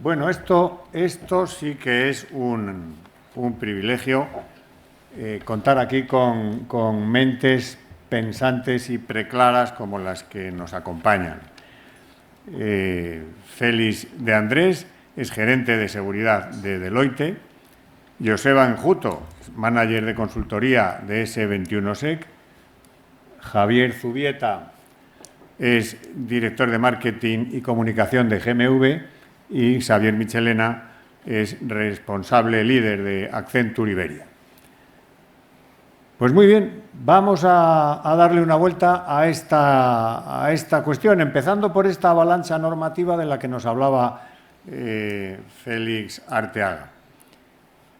Bueno, esto sí que es un privilegio, contar aquí con mentes pensantes y preclaras como las que nos acompañan. Félix de Andrés es gerente de seguridad de Deloitte, Joseba Enjuto, manager de consultoría de S21sec, Javier Zubieta es director de marketing y comunicación de GMV y Xavier Michelena es responsable líder de Accenture Iberia. Pues muy bien, vamos a darle una vuelta a esta cuestión, empezando por esta avalancha normativa de la que nos hablaba Félix Arteaga.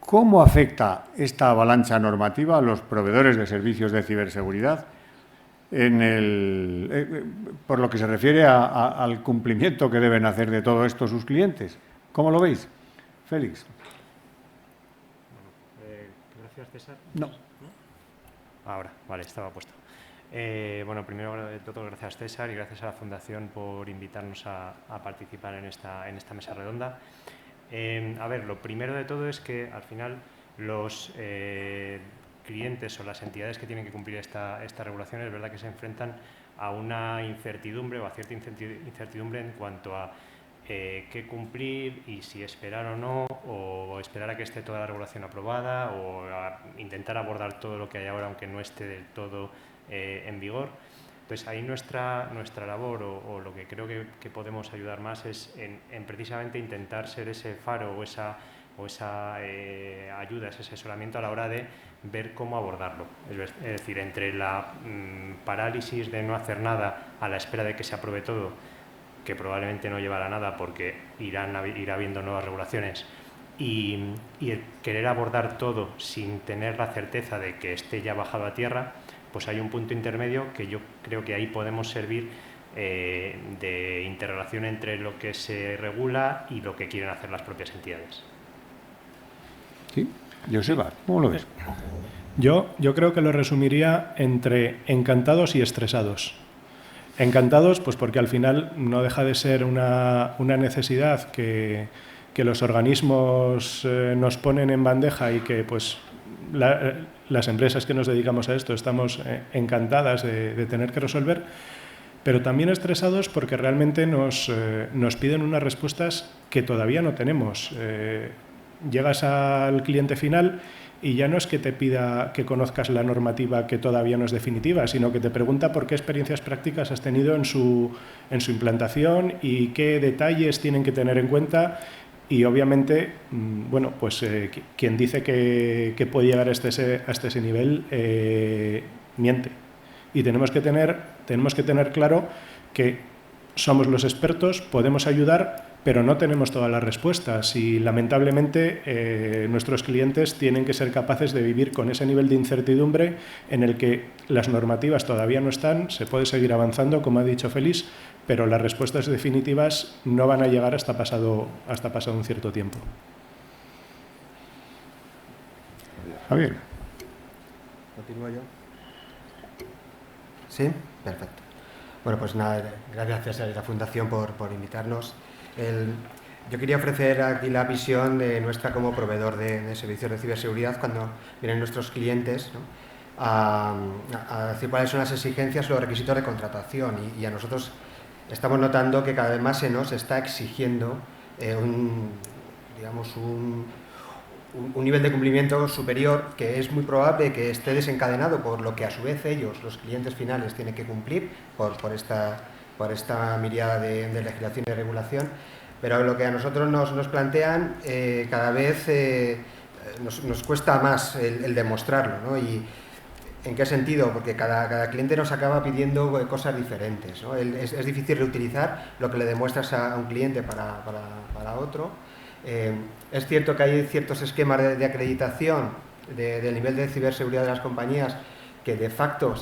¿Cómo afecta esta avalancha normativa a los proveedores de servicios de ciberseguridad por lo que se refiere al cumplimiento que deben hacer de todo esto sus clientes? ¿Cómo lo veis, Félix? Gracias, César. No. Ahora, vale, estaba puesto. Bueno, primero de todo, gracias, César, y gracias a la Fundación por invitarnos a participar en esta mesa redonda. A ver, lo primero de todo es que, al final, los clientes o las entidades que tienen que cumplir esta regulación es verdad que se enfrentan a una incertidumbre o a cierta incertidumbre en cuanto a qué cumplir y si esperar o no, o esperar a que esté toda la regulación aprobada, o a intentar abordar todo lo que hay ahora aunque no esté del todo en vigor. Entonces, ahí nuestra labor o lo que creo que podemos ayudar más es en precisamente intentar ser ese faro o esa ayuda, ese asesoramiento a la hora de ver cómo abordarlo. Es decir, entre la parálisis de no hacer nada a la espera de que se apruebe todo, que probablemente no llevará nada porque irá habiendo nuevas regulaciones, y el querer abordar todo sin tener la certeza de que esté ya bajado a tierra, pues hay un punto intermedio que yo creo que ahí podemos servir de interrelación entre lo que se regula y lo que quieren hacer las propias entidades. Sí, Joseba, ¿cómo lo ves? Yo creo que lo resumiría entre encantados y estresados. Encantados, pues porque al final no deja de ser una necesidad que los organismos nos ponen en bandeja y que pues las empresas que nos dedicamos a esto estamos encantadas de tener que resolver, pero también estresados porque realmente nos piden unas respuestas que todavía no tenemos. Llegas al cliente final y ya no es que te pida que conozcas la normativa que todavía no es definitiva, sino que te pregunta por qué experiencias prácticas has tenido en su implantación y qué detalles tienen que tener en cuenta. Y obviamente, bueno, pues quien dice que puede llegar hasta ese nivel miente. Y tenemos que tener claro que somos los expertos, podemos ayudar, pero no tenemos todas las respuestas y lamentablemente nuestros clientes tienen que ser capaces de vivir con ese nivel de incertidumbre en el que las normativas todavía no están, se puede seguir avanzando, como ha dicho Félix, pero las respuestas definitivas no van a llegar hasta pasado un cierto tiempo. Javier. ¿Continúo yo? ¿Sí? Perfecto. Bueno, pues nada, gracias César y la Fundación por invitarnos. Yo quería ofrecer aquí la visión de nuestra como proveedor de servicios de ciberseguridad cuando vienen nuestros clientes, ¿no?, a decir cuáles son las exigencias o los requisitos de contratación. Y a nosotros estamos notando que cada vez más se nos está exigiendo un nivel de cumplimiento superior, que es muy probable que esté desencadenado por lo que a su vez ellos, los clientes finales, tienen que cumplir por esta miríada de legislación y de regulación, pero lo que a nosotros nos plantean cada vez nos cuesta más el demostrarlo, ¿no? Y ¿en qué sentido? Porque cada cliente nos acaba pidiendo cosas diferentes, ¿no? Es difícil reutilizar lo que le demuestras a un cliente para otro. Es cierto que hay ciertos esquemas de acreditación del nivel de ciberseguridad de las compañías que de facto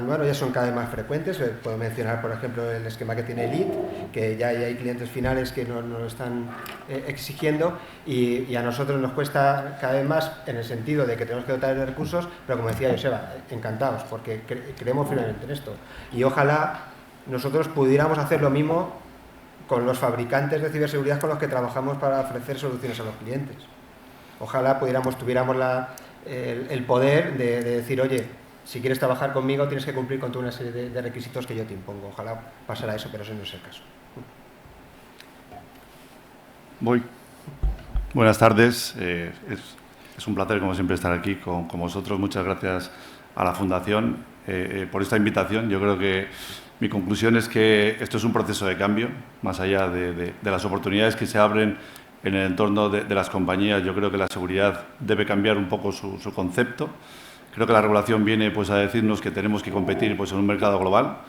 bueno, ya son cada vez más frecuentes. Puedo mencionar, por ejemplo, el esquema que tiene Elite, que ya hay clientes finales que nos lo están exigiendo, y a nosotros nos cuesta cada vez más en el sentido de que tenemos que dotar de recursos, pero como decía Joseba, encantados, porque creemos firmemente en esto. Y ojalá nosotros pudiéramos hacer lo mismo con los fabricantes de ciberseguridad con los que trabajamos para ofrecer soluciones a los clientes. Ojalá tuviéramos el poder de decir, oye, si quieres trabajar conmigo tienes que cumplir con toda una serie de requisitos que yo te impongo. Ojalá pasara eso, pero ese no es el caso. Voy. Buenas tardes. Es un placer, como siempre, estar aquí con vosotros. Muchas gracias a la Fundación por esta invitación. Yo creo que mi conclusión es que esto es un proceso de cambio, más allá de las oportunidades que se abren en el entorno de las compañías. Yo creo que la seguridad debe cambiar un poco su concepto. Creo que la regulación viene pues, a decirnos que tenemos que competir pues, en un mercado global.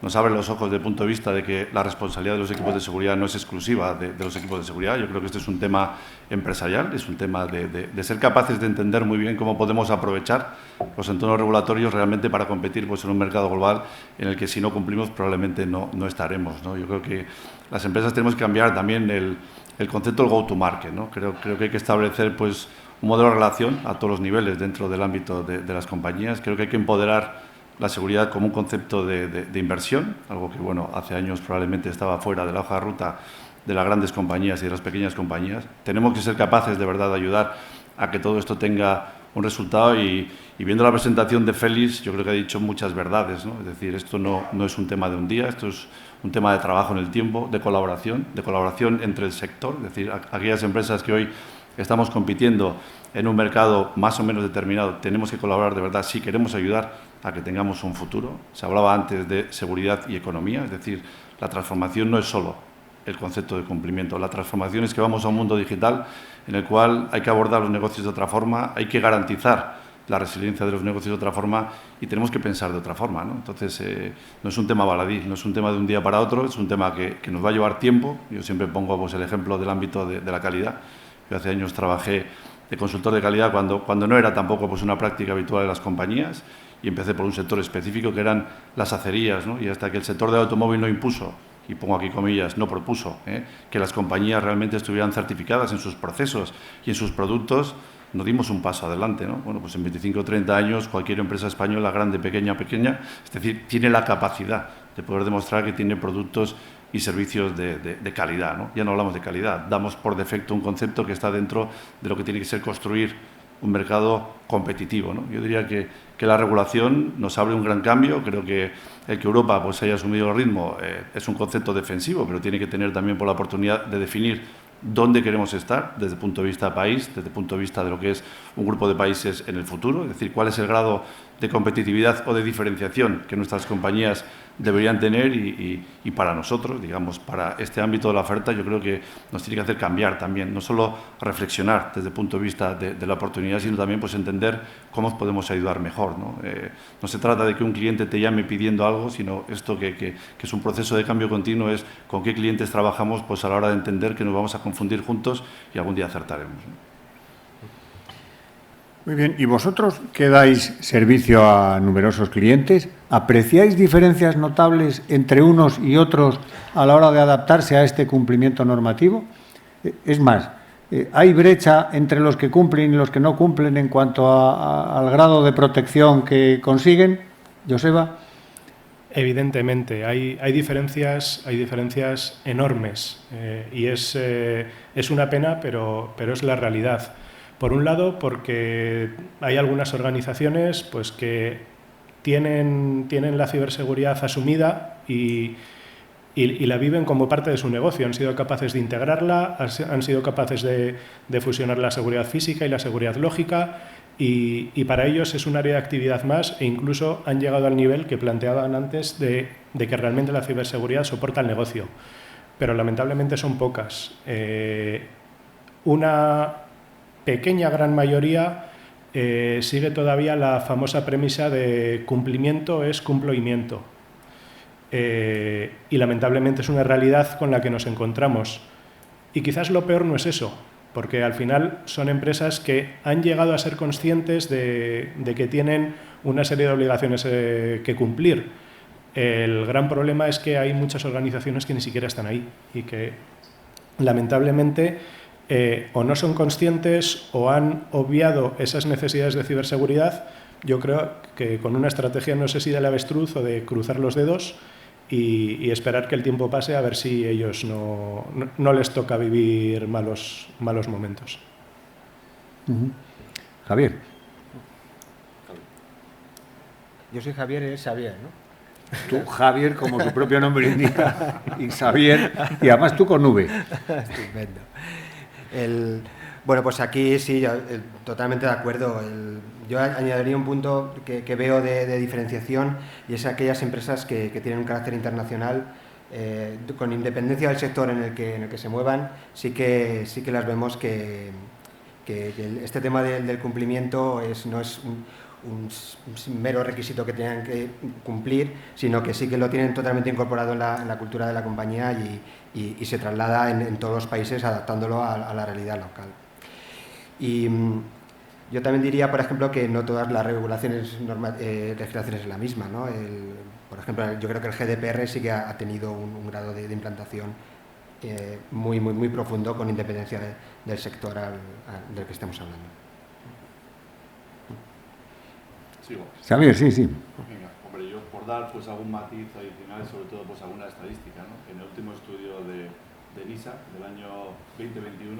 Nos abre los ojos desde el punto de vista de que la responsabilidad de los equipos de seguridad no es exclusiva de los equipos de seguridad. Yo creo que este es un tema empresarial, es un tema de ser capaces de entender muy bien cómo podemos aprovechar los entornos regulatorios realmente para competir pues, en un mercado global en el que si no cumplimos probablemente no estaremos, ¿no? Yo creo que las empresas tenemos que cambiar también el concepto del go-to-market, ¿no? Creo que hay que establecer pues, un modelo de relación a todos los niveles dentro del ámbito de las compañías. Creo que hay que empoderar la seguridad como un concepto de inversión, algo que bueno, hace años probablemente estaba fuera de la hoja de ruta de las grandes compañías y de las pequeñas compañías. Tenemos que ser capaces de verdad de ayudar a que todo esto tenga un resultado y viendo la presentación de Félix, yo creo que ha dicho muchas verdades, ¿no? Es decir, esto no es un tema de un día, esto es un tema de trabajo en el tiempo, de colaboración entre el sector, es decir, aquellas empresas que hoy estamos compitiendo en un mercado más o menos determinado, tenemos que colaborar de verdad si queremos ayudar a que tengamos un futuro. Se hablaba antes de seguridad y economía, es decir, la transformación no es solo el concepto de cumplimiento, la transformación es que vamos a un mundo digital en el cual hay que abordar los negocios de otra forma, hay que garantizar la resiliencia de los negocios de otra forma y tenemos que pensar de otra forma, ¿no? Entonces, no es un tema baladí, no es un tema de un día para otro, es un tema que nos va a llevar tiempo. Yo siempre pongo pues, el ejemplo del ámbito de la calidad. Yo hace años trabajé de consultor de calidad cuando no era tampoco pues, una práctica habitual de las compañías y empecé por un sector específico que eran las acerías, ¿no? Y hasta que el sector del automóvil no impuso, y pongo aquí comillas, no propuso, que las compañías realmente estuvieran certificadas en sus procesos y en sus productos, nos dimos un paso adelante, ¿no? Bueno, pues en 25 o 30 años cualquier empresa española, grande, pequeña, es decir, tiene la capacidad de poder demostrar que tiene productos y servicios de calidad, ¿no? Ya no hablamos de calidad, damos por defecto un concepto que está dentro de lo que tiene que ser construir un mercado competitivo, ¿no? Yo diría que la regulación nos abre un gran cambio. Creo que el que Europa pues, haya asumido el ritmo es un concepto defensivo, pero tiene que tener también por la oportunidad de definir dónde queremos estar desde el punto de vista país, desde el punto de vista de lo que es un grupo de países en el futuro, es decir, cuál es el grado de competitividad o de diferenciación que nuestras compañías deberían tener y para nosotros, digamos, para este ámbito de la oferta, yo creo que nos tiene que hacer cambiar también, no solo reflexionar desde el punto de vista de la oportunidad, sino también pues, entender cómo podemos ayudar mejor, ¿no? No se trata de que un cliente te llame pidiendo algo, sino esto que es un proceso de cambio continuo, es con qué clientes trabajamos pues, a la hora de entender que nos vamos a confundir juntos y algún día acertaremos, ¿no? Muy bien. ¿Y vosotros que dais servicio a numerosos clientes, apreciáis diferencias notables entre unos y otros a la hora de adaptarse a este cumplimiento normativo? Es más, ¿hay brecha entre los que cumplen y los que no cumplen en cuanto al grado de protección que consiguen? Joseba. Evidentemente, hay diferencias enormes y es una pena, pero es la realidad. Por un lado, porque hay algunas organizaciones pues, que tienen la ciberseguridad asumida y la viven como parte de su negocio. Han sido capaces de integrarla, han sido capaces de fusionar la seguridad física y la seguridad lógica y para ellos es un área de actividad más e incluso han llegado al nivel que planteaban antes de que realmente la ciberseguridad soporta el negocio. Pero lamentablemente son pocas. Una pequeña gran mayoría sigue todavía la famosa premisa de cumplimiento es cumplimiento. Y lamentablemente es una realidad con la que nos encontramos. Y quizás lo peor no es eso, porque al final son empresas que han llegado a ser conscientes de que tienen una serie de obligaciones que cumplir. El gran problema es que hay muchas organizaciones que ni siquiera están ahí y que lamentablemente o no son conscientes o han obviado esas necesidades de ciberseguridad. Yo creo que con una estrategia, no sé si del avestruz o de cruzar los dedos, y esperar que el tiempo pase a ver si ellos no les toca vivir malos momentos. Javier. Yo soy Javier, eres Xavier, ¿no? Tú, Javier, como tu propio nombre indica, y Xavier, y además tú con V. Estupendo. Bueno, pues aquí sí, totalmente de acuerdo. Yo añadiría un punto que veo de diferenciación, y es aquellas empresas que tienen un carácter internacional, con independencia del sector en el que se muevan, sí que las vemos que este tema del cumplimiento no es un mero requisito que tengan que cumplir, sino que sí que lo tienen totalmente incorporado en la cultura de la compañía y se traslada en todos los países, adaptándolo a la realidad local. Y yo también diría, por ejemplo, que no todas las legislaciones es la misma, ¿no? Por ejemplo, yo creo que el GDPR sí que ha tenido un grado de implantación muy profundo, con independencia del sector del que estemos hablando. Sigo. Xavier, sí. Venga, hombre, yo por dar pues algún matiz adicional, sobre todo pues alguna estadística, ¿no? En el último estudio de NISA del año 2021,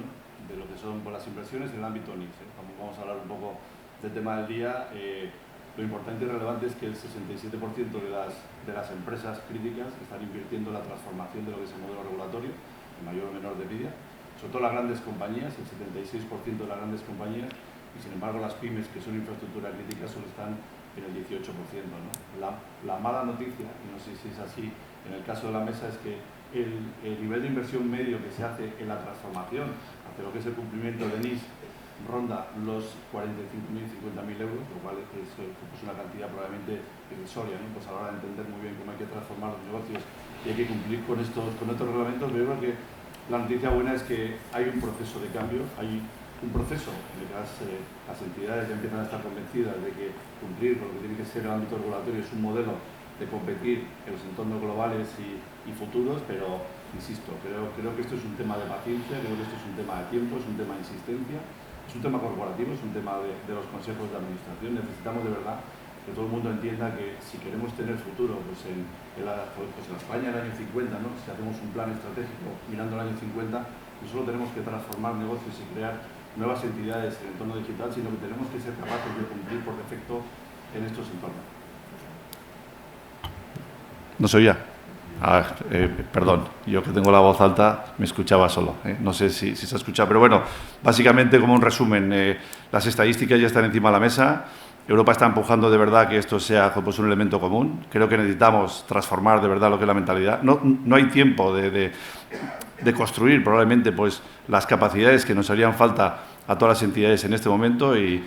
de lo que son pues, las inversiones en el ámbito NIS, vamos a hablar un poco del tema del día. Lo importante y relevante es que el 67% de las empresas críticas están invirtiendo en la transformación de lo que es el modelo regulatorio, en mayor o menor medida, sobre todo las grandes compañías, el 76% de las grandes compañías, y sin embargo las pymes, que son infraestructura crítica, solo están en el 18%, ¿no? La mala noticia, y no sé si es así en el caso de la mesa, es que el nivel de inversión medio que se hace en la transformación hacia lo que es el cumplimiento de NIS ronda los 45.000, 50.000 euros, lo cual es una cantidad probablemente irrisoria, ¿no? Pues a la hora de entender muy bien cómo hay que transformar los negocios y hay que cumplir con estos reglamentos. Yo creo que la noticia buena es que hay un proceso de cambio, hay un proceso en el que las entidades ya empiezan a estar convencidas de que cumplir con lo que tiene que ser el ámbito regulatorio es un modelo de competir en los entornos globales y futuros, pero insisto, creo que esto es un tema de paciencia, creo que esto es un tema de tiempo, es un tema de insistencia, es un tema corporativo, es un tema de los consejos de administración. Necesitamos de verdad que todo el mundo entienda que si queremos tener futuro pues en la España del año 50, ¿no? Si hacemos un plan estratégico mirando al año 50, no solo tenemos que transformar negocios y crear nuevas entidades en el entorno digital, sino que tenemos que ser capaces de cumplir por defecto en estos entornos. ¿No se oía? Perdón, yo que tengo la voz alta me escuchaba solo, no sé si se ha escuchado, pero bueno, básicamente como un resumen, las estadísticas ya están encima de la mesa. Europa está empujando de verdad que esto sea pues, un elemento común. Creo que necesitamos transformar de verdad lo que es la mentalidad. No hay tiempo de construir probablemente pues, las capacidades que nos harían falta a todas las entidades en este momento y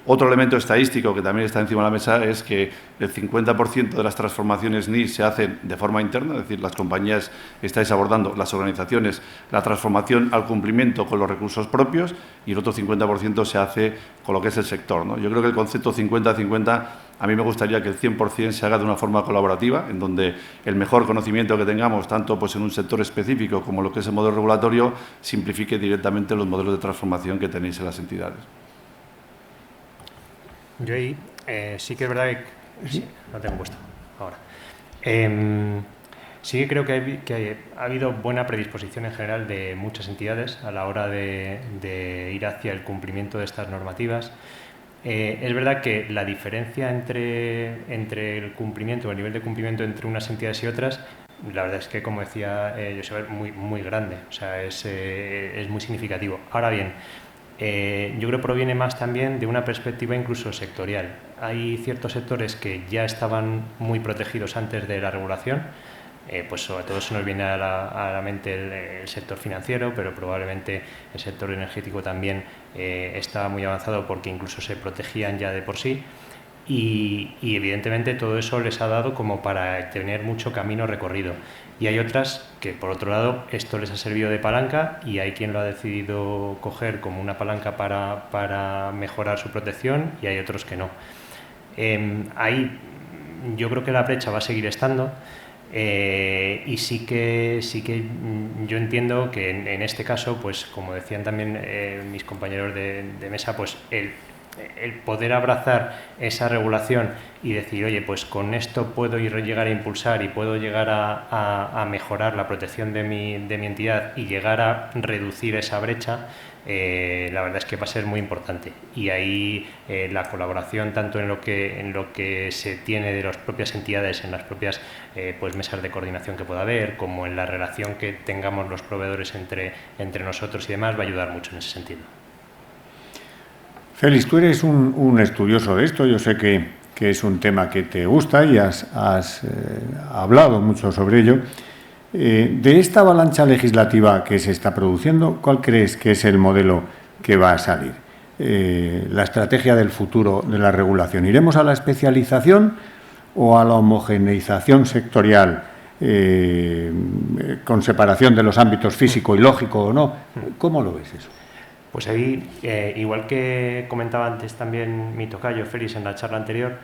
otro elemento estadístico que también está encima de la mesa es que el 50% de las transformaciones NIS se hacen de forma interna, es decir, las compañías estáis abordando, las organizaciones, la transformación al cumplimiento con los recursos propios y el otro 50% se hace con lo que es el sector, ¿no? Yo creo que el concepto 50-50 a mí me gustaría que el 100% se haga de una forma colaborativa, en donde el mejor conocimiento que tengamos, tanto pues, en un sector específico como lo que es el modelo regulatorio, simplifique directamente los modelos de transformación que tenéis en las entidades. Yo ahí sí que es verdad que... Sí, lo tengo puesto ahora. Sí que creo que ha habido buena predisposición en general de muchas entidades a la hora de ir hacia el cumplimiento de estas normativas. Es verdad que la diferencia entre el cumplimiento, el nivel de cumplimiento entre unas entidades y otras, la verdad es que, como decía José, muy grande, o sea, es muy significativo. Ahora bien, yo creo que proviene más también de una perspectiva incluso sectorial. Hay ciertos sectores que ya estaban muy protegidos antes de la regulación, pues sobre todo se nos viene a la mente el sector financiero, pero probablemente el sector energético también estaba muy avanzado porque incluso se protegían ya de por sí. Y evidentemente todo eso les ha dado como para tener mucho camino recorrido. Y hay otras que, por otro lado, esto les ha servido de palanca y hay quien lo ha decidido coger como una palanca para mejorar su protección y hay otros que no. Ahí yo creo que la brecha va a seguir estando y sí que yo entiendo que en este caso, pues como decían también mis compañeros de mesa, pues el poder abrazar esa regulación y decir, oye, pues con esto puedo llegar a impulsar y puedo llegar a mejorar la protección de mi entidad y llegar a reducir esa brecha, la verdad es que va a ser muy importante. Y ahí la colaboración tanto en lo que se tiene de las propias entidades, en las propias pues mesas de coordinación que pueda haber, como en la relación que tengamos los proveedores entre nosotros y demás, va a ayudar mucho en ese sentido. Félix, tú eres un estudioso de esto, yo sé que es un tema que te gusta y has hablado mucho sobre ello. De esta avalancha legislativa que se está produciendo, ¿cuál crees que es el modelo que va a salir? La estrategia del futuro de la regulación. ¿Iremos a la especialización o a la homogeneización sectorial con separación de los ámbitos físico y lógico o no? ¿Cómo lo ves eso? Pues ahí, igual que comentaba antes también mi tocayo Félix en la charla anterior,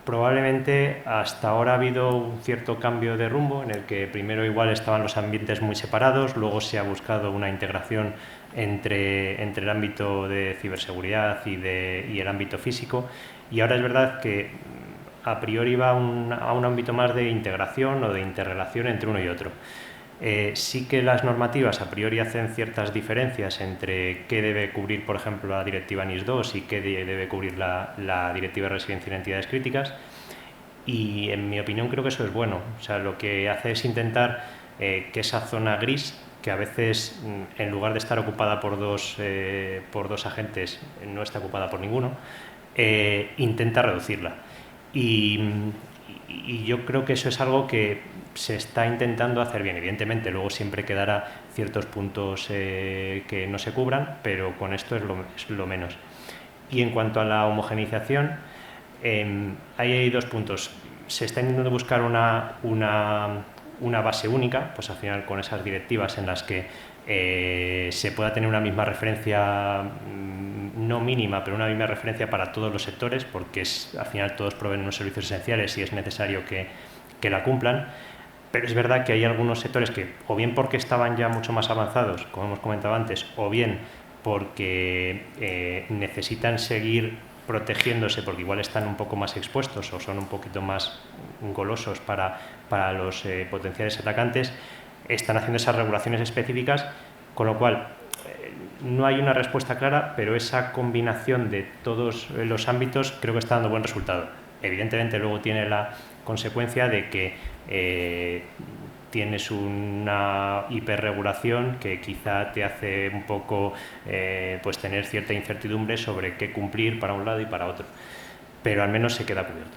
probablemente hasta ahora ha habido un cierto cambio de rumbo en el que primero igual estaban los ambientes muy separados, luego se ha buscado una integración entre el ámbito de ciberseguridad y el ámbito físico, y ahora es verdad que a priori va a un ámbito más de integración o de interrelación entre uno y otro. Sí que las normativas a priori hacen ciertas diferencias entre qué debe cubrir, por ejemplo, la directiva NIS2 y qué debe cubrir la directiva de residencia en entidades críticas, y en mi opinión creo que eso es bueno. O sea, lo que hace es intentar que esa zona gris, que a veces en lugar de estar ocupada por dos agentes no está ocupada por ninguno, intenta reducirla. Y yo creo que eso es algo que se está intentando hacer bien. Evidentemente, luego siempre quedará ciertos puntos que no se cubran, pero con esto es lo menos. Y en cuanto a la homogeneización, ahí hay dos puntos. Se está intentando buscar una base única, pues al final con esas directivas en las que se pueda tener una misma referencia, no mínima, pero una misma referencia para todos los sectores, porque al final todos proveen unos servicios esenciales y es necesario que la cumplan. Pero es verdad que hay algunos sectores que, o bien porque estaban ya mucho más avanzados, como hemos comentado antes, o bien porque necesitan seguir protegiéndose porque igual están un poco más expuestos o son un poquito más golosos para los potenciales atacantes, están haciendo esas regulaciones específicas, con lo cual no hay una respuesta clara, pero esa combinación de todos los ámbitos creo que está dando buen resultado. Evidentemente luego tiene la consecuencia de que tienes una hiperregulación que quizá te hace un poco pues tener cierta incertidumbre sobre qué cumplir para un lado y para otro, pero al menos se queda cubierto.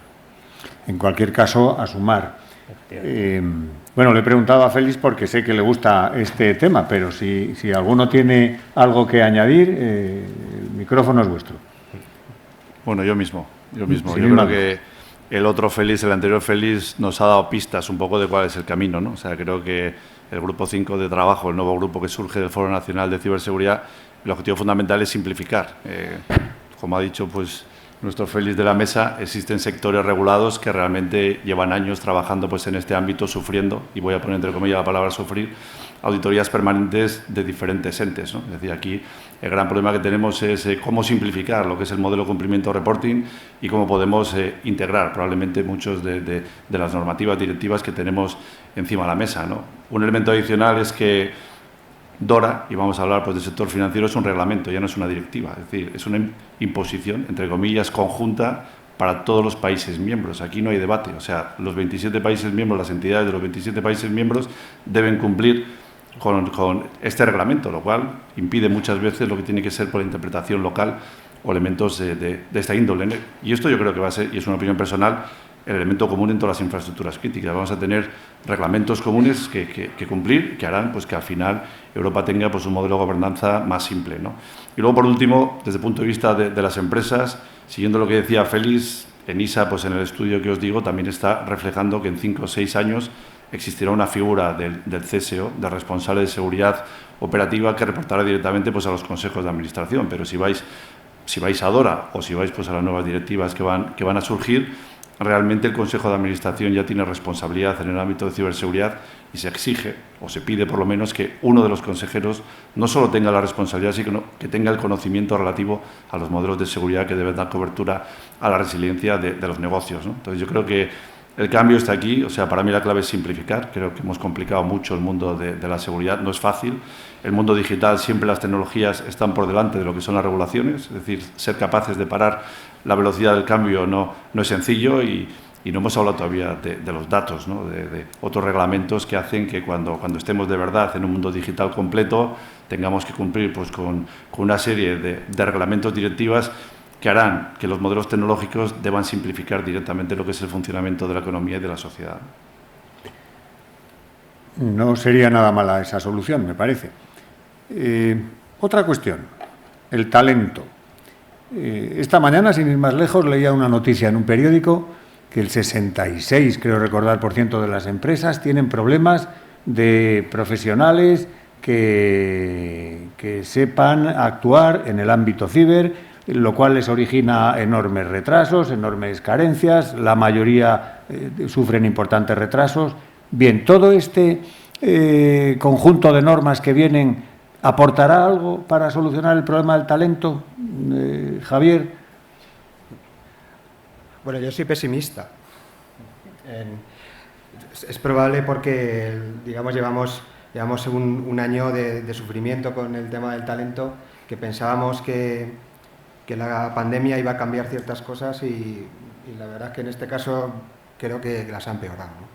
En cualquier caso, a sumar. Bueno, le he preguntado a Félix porque sé que le gusta este tema, pero si alguno tiene algo que añadir, el micrófono es vuestro. Bueno, yo mismo. Sí, yo creo que el otro Félix, el anterior Félix, nos ha dado pistas un poco de cuál es el camino, ¿no? O sea, creo que el Grupo 5 de trabajo, el nuevo grupo que surge del Foro Nacional de Ciberseguridad, el objetivo fundamental es simplificar. Como ha dicho pues nuestro Félix de la mesa, existen sectores regulados que realmente llevan años trabajando pues en este ámbito, sufriendo, y voy a poner entre comillas la palabra sufrir, auditorías permanentes de diferentes entes, ¿no? Es decir, aquí el gran problema que tenemos es cómo simplificar lo que es el modelo cumplimiento reporting y cómo podemos integrar probablemente muchos de las normativas directivas que tenemos encima de la mesa, ¿no? Un elemento adicional es que DORA, y vamos a hablar pues del sector financiero, es un reglamento, ya no es una directiva, es decir, es una imposición, entre comillas, conjunta para todos los países miembros. Aquí no hay debate, o sea, los 27 países miembros, las entidades de los 27 países miembros deben cumplir con este reglamento, lo cual impide muchas veces lo que tiene que ser por la interpretación local o elementos de esta índole. Y esto yo creo que va a ser, y es una opinión personal, el elemento común en todas las infraestructuras críticas. Vamos a tener reglamentos comunes que cumplir, que harán pues, que al final Europa tenga pues, un modelo de gobernanza más simple, ¿no? Y luego, por último, desde el punto de vista de las empresas, siguiendo lo que decía Félix, ENISA, pues en el estudio que os digo, también está reflejando que en 5 o 6 años existirá una figura del CSO, del responsable de seguridad operativa, que reportará directamente pues, a los consejos de administración. Pero si vais a DORA o si vais pues, a las nuevas directivas que van a surgir, realmente el Consejo de Administración ya tiene responsabilidad en el ámbito de ciberseguridad y se exige, o se pide por lo menos, que uno de los consejeros no solo tenga la responsabilidad, sino que tenga el conocimiento relativo a los modelos de seguridad que deben dar cobertura a la resiliencia de los negocios, ¿no? Entonces, yo creo que el cambio está aquí. O sea, para mí la clave es simplificar. Creo que hemos complicado mucho el mundo de la seguridad. No es fácil. El mundo digital, siempre las tecnologías están por delante de lo que son las regulaciones. Es decir, ser capaces de parar la velocidad del cambio no es sencillo y no hemos hablado todavía de los datos, ¿no? de otros reglamentos que hacen que cuando estemos de verdad en un mundo digital completo tengamos que cumplir pues, con una serie de reglamentos, directivas que harán que los modelos tecnológicos deban simplificar directamente lo que es el funcionamiento de la economía y de la sociedad. No sería nada mala esa solución, me parece. Otra cuestión, el talento. Esta mañana, sin ir más lejos, leía una noticia en un periódico que el 66, creo recordar, % de las empresas tienen problemas de profesionales que sepan actuar en el ámbito ciber, lo cual les origina enormes retrasos, enormes carencias, la mayoría sufren importantes retrasos. Bien, todo este conjunto de normas que vienen, ¿aportará algo para solucionar el problema del talento? Javier. Bueno, yo soy pesimista. Es probable porque, digamos, llevamos un año de sufrimiento con el tema del talento, que pensábamos que la pandemia iba a cambiar ciertas cosas y la verdad es que en este caso creo que las ha empeorado, ¿no?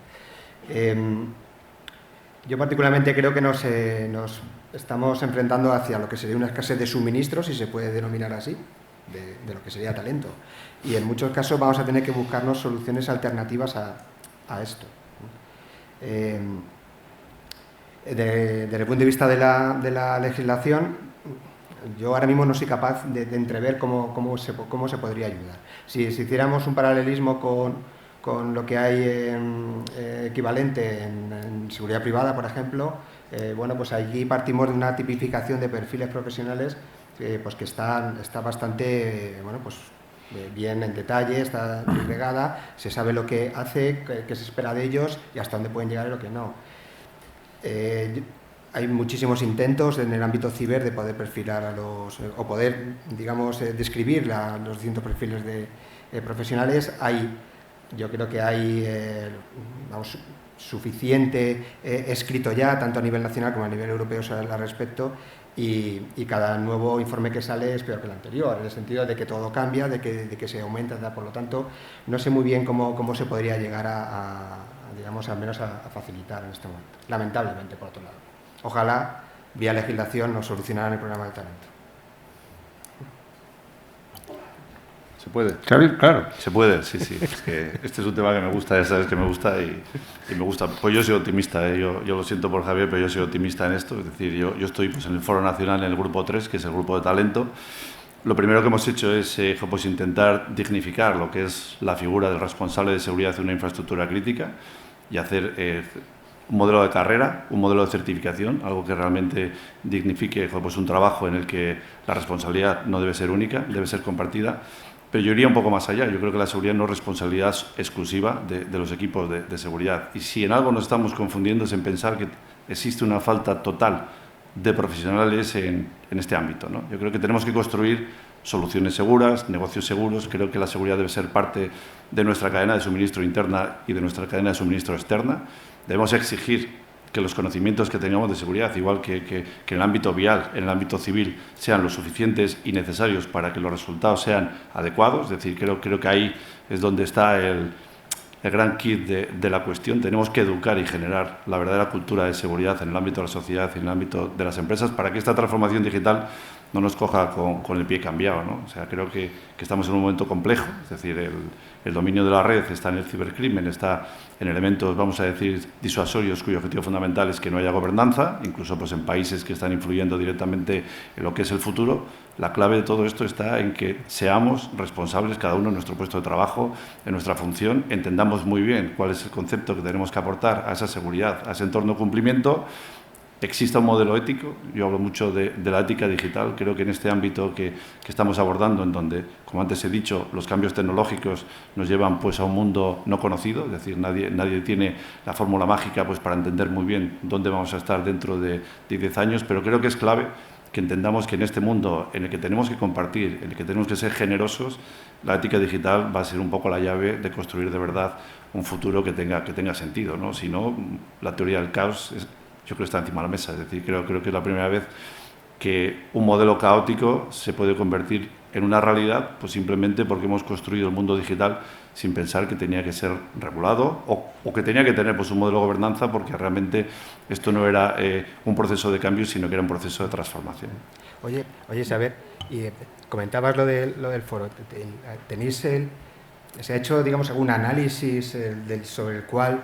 Yo particularmente creo que nos estamos enfrentando hacia lo que sería una escasez de suministros, si se puede denominar así, de lo que sería talento. Y en muchos casos vamos a tener que buscarnos soluciones alternativas a esto, ¿no? Desde el punto de vista de la legislación, yo ahora mismo no soy capaz de entrever cómo se podría ayudar. Si hiciéramos un paralelismo con lo que hay equivalente en seguridad privada, por ejemplo, bueno, pues allí partimos de una tipificación de perfiles profesionales pues que está bastante, bueno, pues bien en detalle, está disgregada, se sabe lo que hace, qué se espera de ellos y hasta dónde pueden llegar y lo que no. Hay muchísimos intentos en el ámbito ciber de poder perfilar o poder, digamos, describir los distintos perfiles de profesionales. Yo creo que hay suficiente escrito ya, tanto a nivel nacional como a nivel europeo al respecto, y cada nuevo informe que sale es peor que el anterior, en el sentido de que todo cambia, de que se aumenta, por lo tanto, no sé muy bien cómo se podría llegar digamos, al menos a facilitar en este momento, lamentablemente, por otro lado. Ojalá, vía legislación, nos solucionaran el problema del talento. ¿Se puede? Claro. Se puede, sí. Es que este es un tema que me gusta, ya sabes que me gusta y me gusta. Pues yo soy optimista, yo lo siento por Javier, pero yo soy optimista en esto. Es decir, yo estoy pues, en el Foro Nacional, en el Grupo 3, que es el grupo de talento. Lo primero que hemos hecho es pues, intentar dignificar lo que es la figura del responsable de seguridad de una infraestructura crítica y hacer un modelo de carrera, un modelo de certificación, algo que realmente dignifique pues, un trabajo en el que la responsabilidad no debe ser única, debe ser compartida. Pero yo iría un poco más allá. Yo creo que la seguridad no es responsabilidad exclusiva de los equipos de seguridad. Y si en algo nos estamos confundiendo es en pensar que existe una falta total de profesionales en este ámbito, ¿no? Yo creo que tenemos que construir soluciones seguras, negocios seguros. Creo que la seguridad debe ser parte de nuestra cadena de suministro interna y de nuestra cadena de suministro externa. Debemos exigir que los conocimientos que tengamos de seguridad, igual que en el ámbito vial, en el ámbito civil, sean lo suficientes y necesarios para que los resultados sean adecuados. Es decir, creo que ahí es donde está el gran kit de la cuestión. Tenemos que educar y generar la verdadera cultura de seguridad en el ámbito de la sociedad y en el ámbito de las empresas para que esta transformación digital no nos coja con el pie cambiado, ¿no? O sea, creo que estamos en un momento complejo. Es decir, el dominio de la red está en el cibercrimen, está en elementos, vamos a decir, disuasorios cuyo objetivo fundamental es que no haya gobernanza, incluso pues, en países que están influyendo directamente en lo que es el futuro. La clave de todo esto está en que seamos responsables cada uno en nuestro puesto de trabajo, en nuestra función, entendamos muy bien cuál es el concepto que tenemos que aportar a esa seguridad, a ese entorno de cumplimiento exista un modelo ético. Yo hablo mucho de la ética digital. Creo que en este ámbito que estamos abordando, en donde, como antes he dicho, los cambios tecnológicos nos llevan pues, a un mundo no conocido, es decir, nadie tiene la fórmula mágica pues, para entender muy bien dónde vamos a estar dentro de 10 años, pero creo que es clave que entendamos que en este mundo en el que tenemos que compartir, en el que tenemos que ser generosos, la ética digital va a ser un poco la llave de construir de verdad un futuro que tenga sentido, ¿no? Si no, la teoría del caos yo creo que está encima de la mesa. Es decir, creo que es la primera vez que un modelo caótico se puede convertir en una realidad, pues simplemente porque hemos construido el mundo digital sin pensar que tenía que ser regulado o que tenía que tener pues, un modelo de gobernanza, porque realmente esto no era un proceso de cambio, sino que era un proceso de transformación. Oye, Xavier, y comentabas lo del foro. ¿Se ha hecho, digamos, algún análisis sobre el cual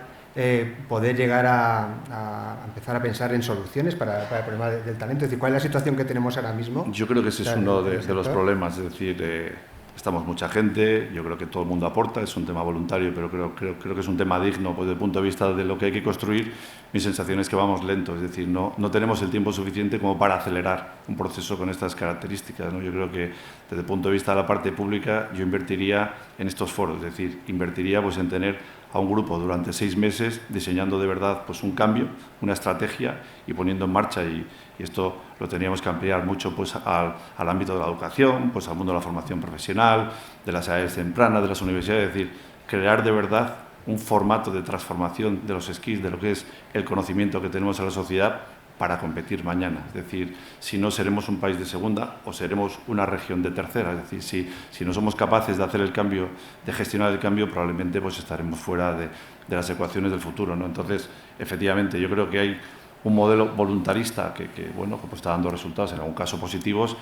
poder llegar a empezar a pensar en soluciones para el problema del talento? Es decir, ¿cuál es la situación que tenemos ahora mismo? Yo creo que ese es uno de los problemas, es decir, estamos mucha gente, yo creo que todo el mundo aporta, es un tema voluntario, pero creo que es un tema digno pues, desde el punto de vista de lo que hay que construir. Mi sensación es que vamos lentos, es decir, no tenemos el tiempo suficiente como para acelerar un proceso con estas características, ¿no? Yo creo que desde el punto de vista de la parte pública yo invertiría en estos foros, es decir, invertiría pues, en tener a un grupo durante 6 meses diseñando de verdad pues, un cambio, una estrategia y poniendo en marcha, y esto lo teníamos que ampliar mucho pues, al ámbito de la educación, pues, al mundo de la formación profesional, de las edades tempranas, de las universidades, es decir, crear de verdad un formato de transformación de los skills, de lo que es el conocimiento que tenemos en la sociedad para competir mañana. Es decir, si no seremos un país de segunda o seremos una región de tercera. Es decir, si no somos capaces de hacer el cambio, de gestionar el cambio, probablemente pues, estaremos fuera de las ecuaciones del futuro, ¿no? Entonces, efectivamente, yo creo que hay un modelo voluntarista que bueno, pues está dando resultados, en algún caso positivos,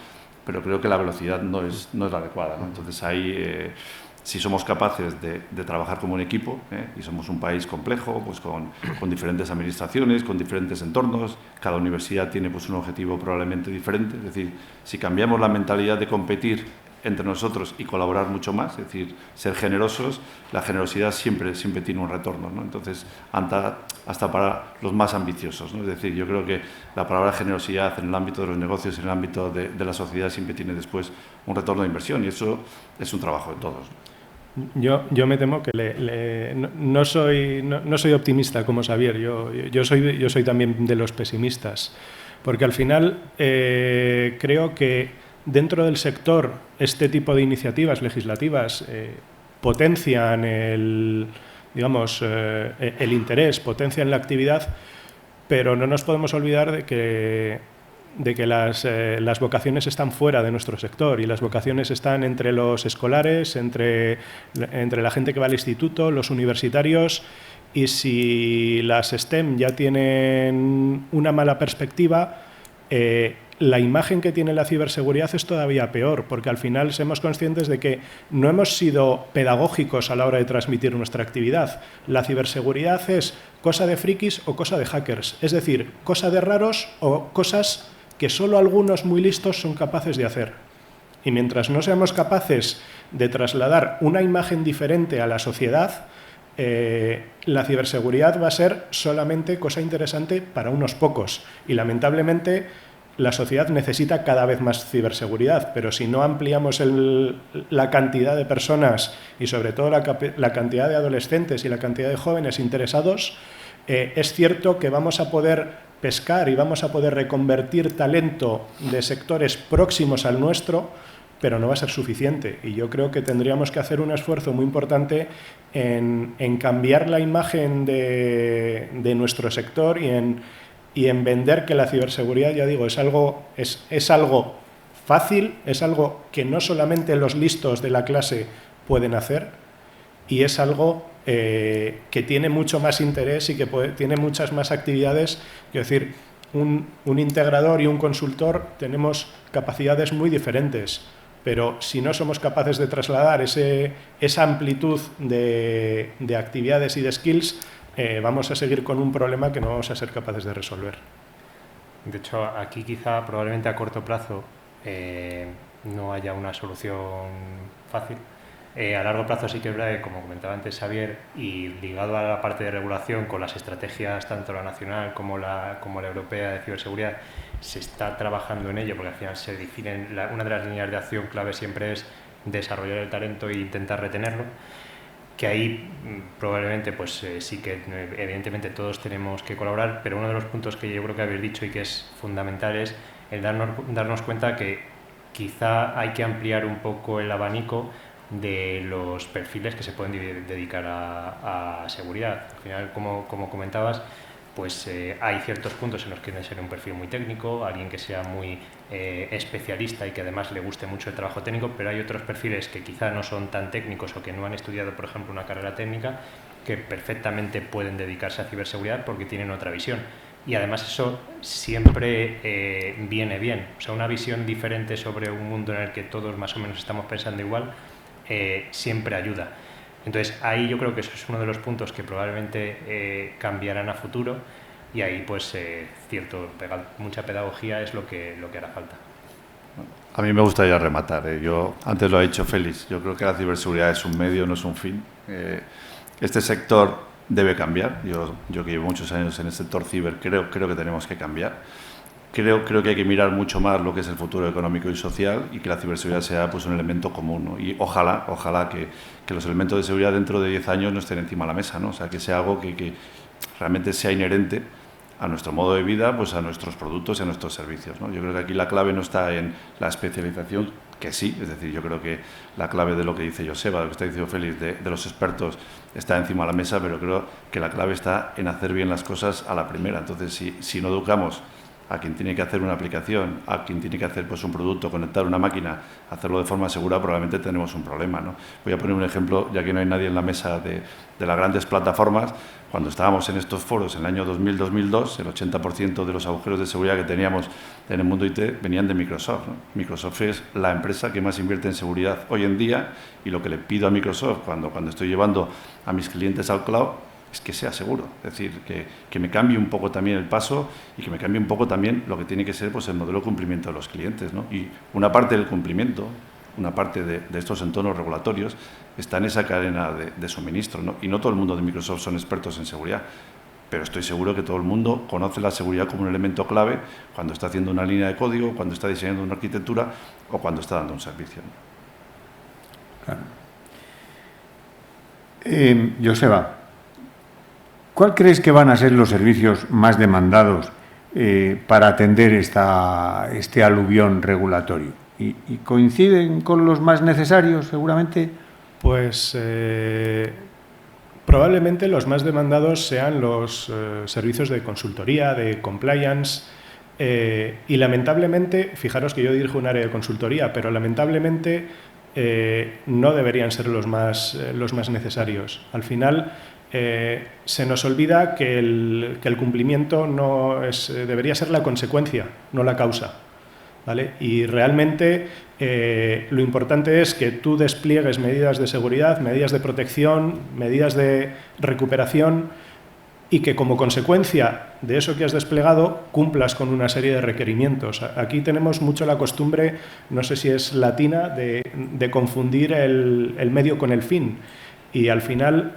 pero creo que la velocidad no es la adecuada, ¿no? Entonces, ahí, si somos capaces de trabajar como un equipo, y somos un país complejo, pues con diferentes administraciones, con diferentes entornos, cada universidad tiene pues, un objetivo probablemente diferente, es decir, si cambiamos la mentalidad de competir entre nosotros y colaborar mucho más, es decir, ser generosos, la generosidad siempre tiene un retorno, ¿no? Entonces, hasta para los más ambiciosos, ¿no? Es decir, yo creo que la palabra generosidad en el ámbito de los negocios, en el ámbito de la sociedad, siempre tiene después un retorno de inversión, y eso es un trabajo de todos, ¿no? Yo me temo que no soy optimista como Xavier, yo soy también de los pesimistas, porque al final creo que dentro del sector este tipo de iniciativas legislativas potencian el interés, potencian la actividad, pero no nos podemos olvidar de que las vocaciones están fuera de nuestro sector, y las vocaciones están entre los escolares, entre la gente que va al instituto, los universitarios, y si las STEM ya tienen una mala perspectiva, la imagen que tiene la ciberseguridad es todavía peor, porque al final somos conscientes de que no hemos sido pedagógicos a la hora de transmitir nuestra actividad. La ciberseguridad es cosa de frikis o cosa de hackers, es decir, cosa de raros o cosas que solo algunos muy listos son capaces de hacer. Y mientras no seamos capaces de trasladar una imagen diferente a la sociedad, la ciberseguridad va a ser solamente cosa interesante para unos pocos. Y lamentablemente la sociedad necesita cada vez más ciberseguridad, pero si no ampliamos la cantidad de personas y sobre todo la cantidad de adolescentes y la cantidad de jóvenes interesados, es cierto que vamos a poder pescar y vamos a poder reconvertir talento de sectores próximos al nuestro, pero no va a ser suficiente. Y yo creo que tendríamos que hacer un esfuerzo muy importante en cambiar la imagen de nuestro sector y en vender que la ciberseguridad, ya digo, es algo fácil, es algo que no solamente los listos de la clase pueden hacer, y es algo que tiene mucho más interés y que tiene muchas más actividades. Quiero decir, un integrador y un consultor tenemos capacidades muy diferentes, pero si no somos capaces de trasladar esa amplitud de actividades y de skills, vamos a seguir con un problema que no vamos a ser capaces de resolver. De hecho, aquí quizá probablemente a corto plazo no haya una solución fácil, A largo plazo sí que es verdad que, como comentaba antes Xavier, y ligado a la parte de regulación con las estrategias tanto la nacional como la europea de ciberseguridad, se está trabajando en ello, porque al final se definen, una de las líneas de acción clave siempre es desarrollar el talento e intentar retenerlo, que ahí probablemente pues sí que evidentemente todos tenemos que colaborar, pero uno de los puntos que yo creo que habéis dicho y que es fundamental es el darnos cuenta que quizá hay que ampliar un poco el abanico de los perfiles que se pueden dedicar a seguridad. Al final, como comentabas, pues hay ciertos puntos en los que debe ser un perfil muy técnico, alguien que sea muy especialista y que además le guste mucho el trabajo técnico, pero hay otros perfiles que quizá no son tan técnicos o que no han estudiado, por ejemplo, una carrera técnica, que perfectamente pueden dedicarse a ciberseguridad porque tienen otra visión. Y además eso siempre viene bien. O sea, una visión diferente sobre un mundo en el que todos más o menos estamos pensando igual, siempre ayuda. Entonces, ahí yo creo que eso es uno de los puntos que probablemente cambiarán a futuro, y ahí pues mucha pedagogía es lo que hará falta. A mí me gustaría rematar. Yo antes lo ha dicho Félix. Yo creo que la ciberseguridad es un medio, no es un fin. Este sector debe cambiar. Yo que llevo muchos años en el sector ciber, creo que tenemos que cambiar. Creo que hay que mirar mucho más lo que es el futuro económico y social, y que la ciberseguridad sea pues un elemento común, ¿no? Y ojalá que los elementos de seguridad dentro de 10 años no estén encima de la mesa, ¿no? O sea, que sea algo que realmente sea inherente a nuestro modo de vida, pues a nuestros productos y a nuestros servicios, ¿no? Yo creo que aquí la clave no está en la especialización, que sí, es decir, yo creo que la clave de lo que dice Joseba, de lo que está diciendo Félix, de los expertos, está encima de la mesa, pero creo que la clave está en hacer bien las cosas a la primera. Entonces, si no educamos a quien tiene que hacer una aplicación, a quien tiene que hacer pues un producto, conectar una máquina, hacerlo de forma segura, probablemente tenemos un problema, ¿no? Voy a poner un ejemplo, ya que no hay nadie en la mesa de las grandes plataformas. Cuando estábamos en estos foros en el año 2000-2002, el 80% de los agujeros de seguridad que teníamos en el mundo IT venían de Microsoft, ¿no? Microsoft es la empresa que más invierte en seguridad hoy en día, y lo que le pido a Microsoft cuando estoy llevando a mis clientes al cloud es que sea seguro, es decir, que me cambie un poco también el paso, y que me cambie un poco también lo que tiene que ser pues el modelo de cumplimiento de los clientes, ¿no? Y una parte del cumplimiento, una parte de estos entornos regulatorios está en esa cadena de suministro, ¿no? Y no todo el mundo de Microsoft son expertos en seguridad, pero estoy seguro que todo el mundo conoce la seguridad como un elemento clave cuando está haciendo una línea de código, cuando está diseñando una arquitectura o cuando está dando un servicio, ¿no? Claro. Joseba, ¿cuál crees que van a ser los servicios más demandados para atender este aluvión regulatorio? ¿Y coinciden con los más necesarios, seguramente? Pues probablemente los más demandados sean los servicios de consultoría, de compliance, y lamentablemente, fijaros que yo dirijo un área de consultoría, pero lamentablemente no deberían ser los más necesarios. Al final, se nos olvida que el cumplimiento debería ser la consecuencia, no la causa, ¿vale? Y realmente lo importante es que tú despliegues medidas de seguridad, medidas de protección, medidas de recuperación, y que como consecuencia de eso que has desplegado cumplas con una serie de requerimientos. Aquí tenemos mucho la costumbre, no sé si es latina, de confundir el medio con el fin. Y al final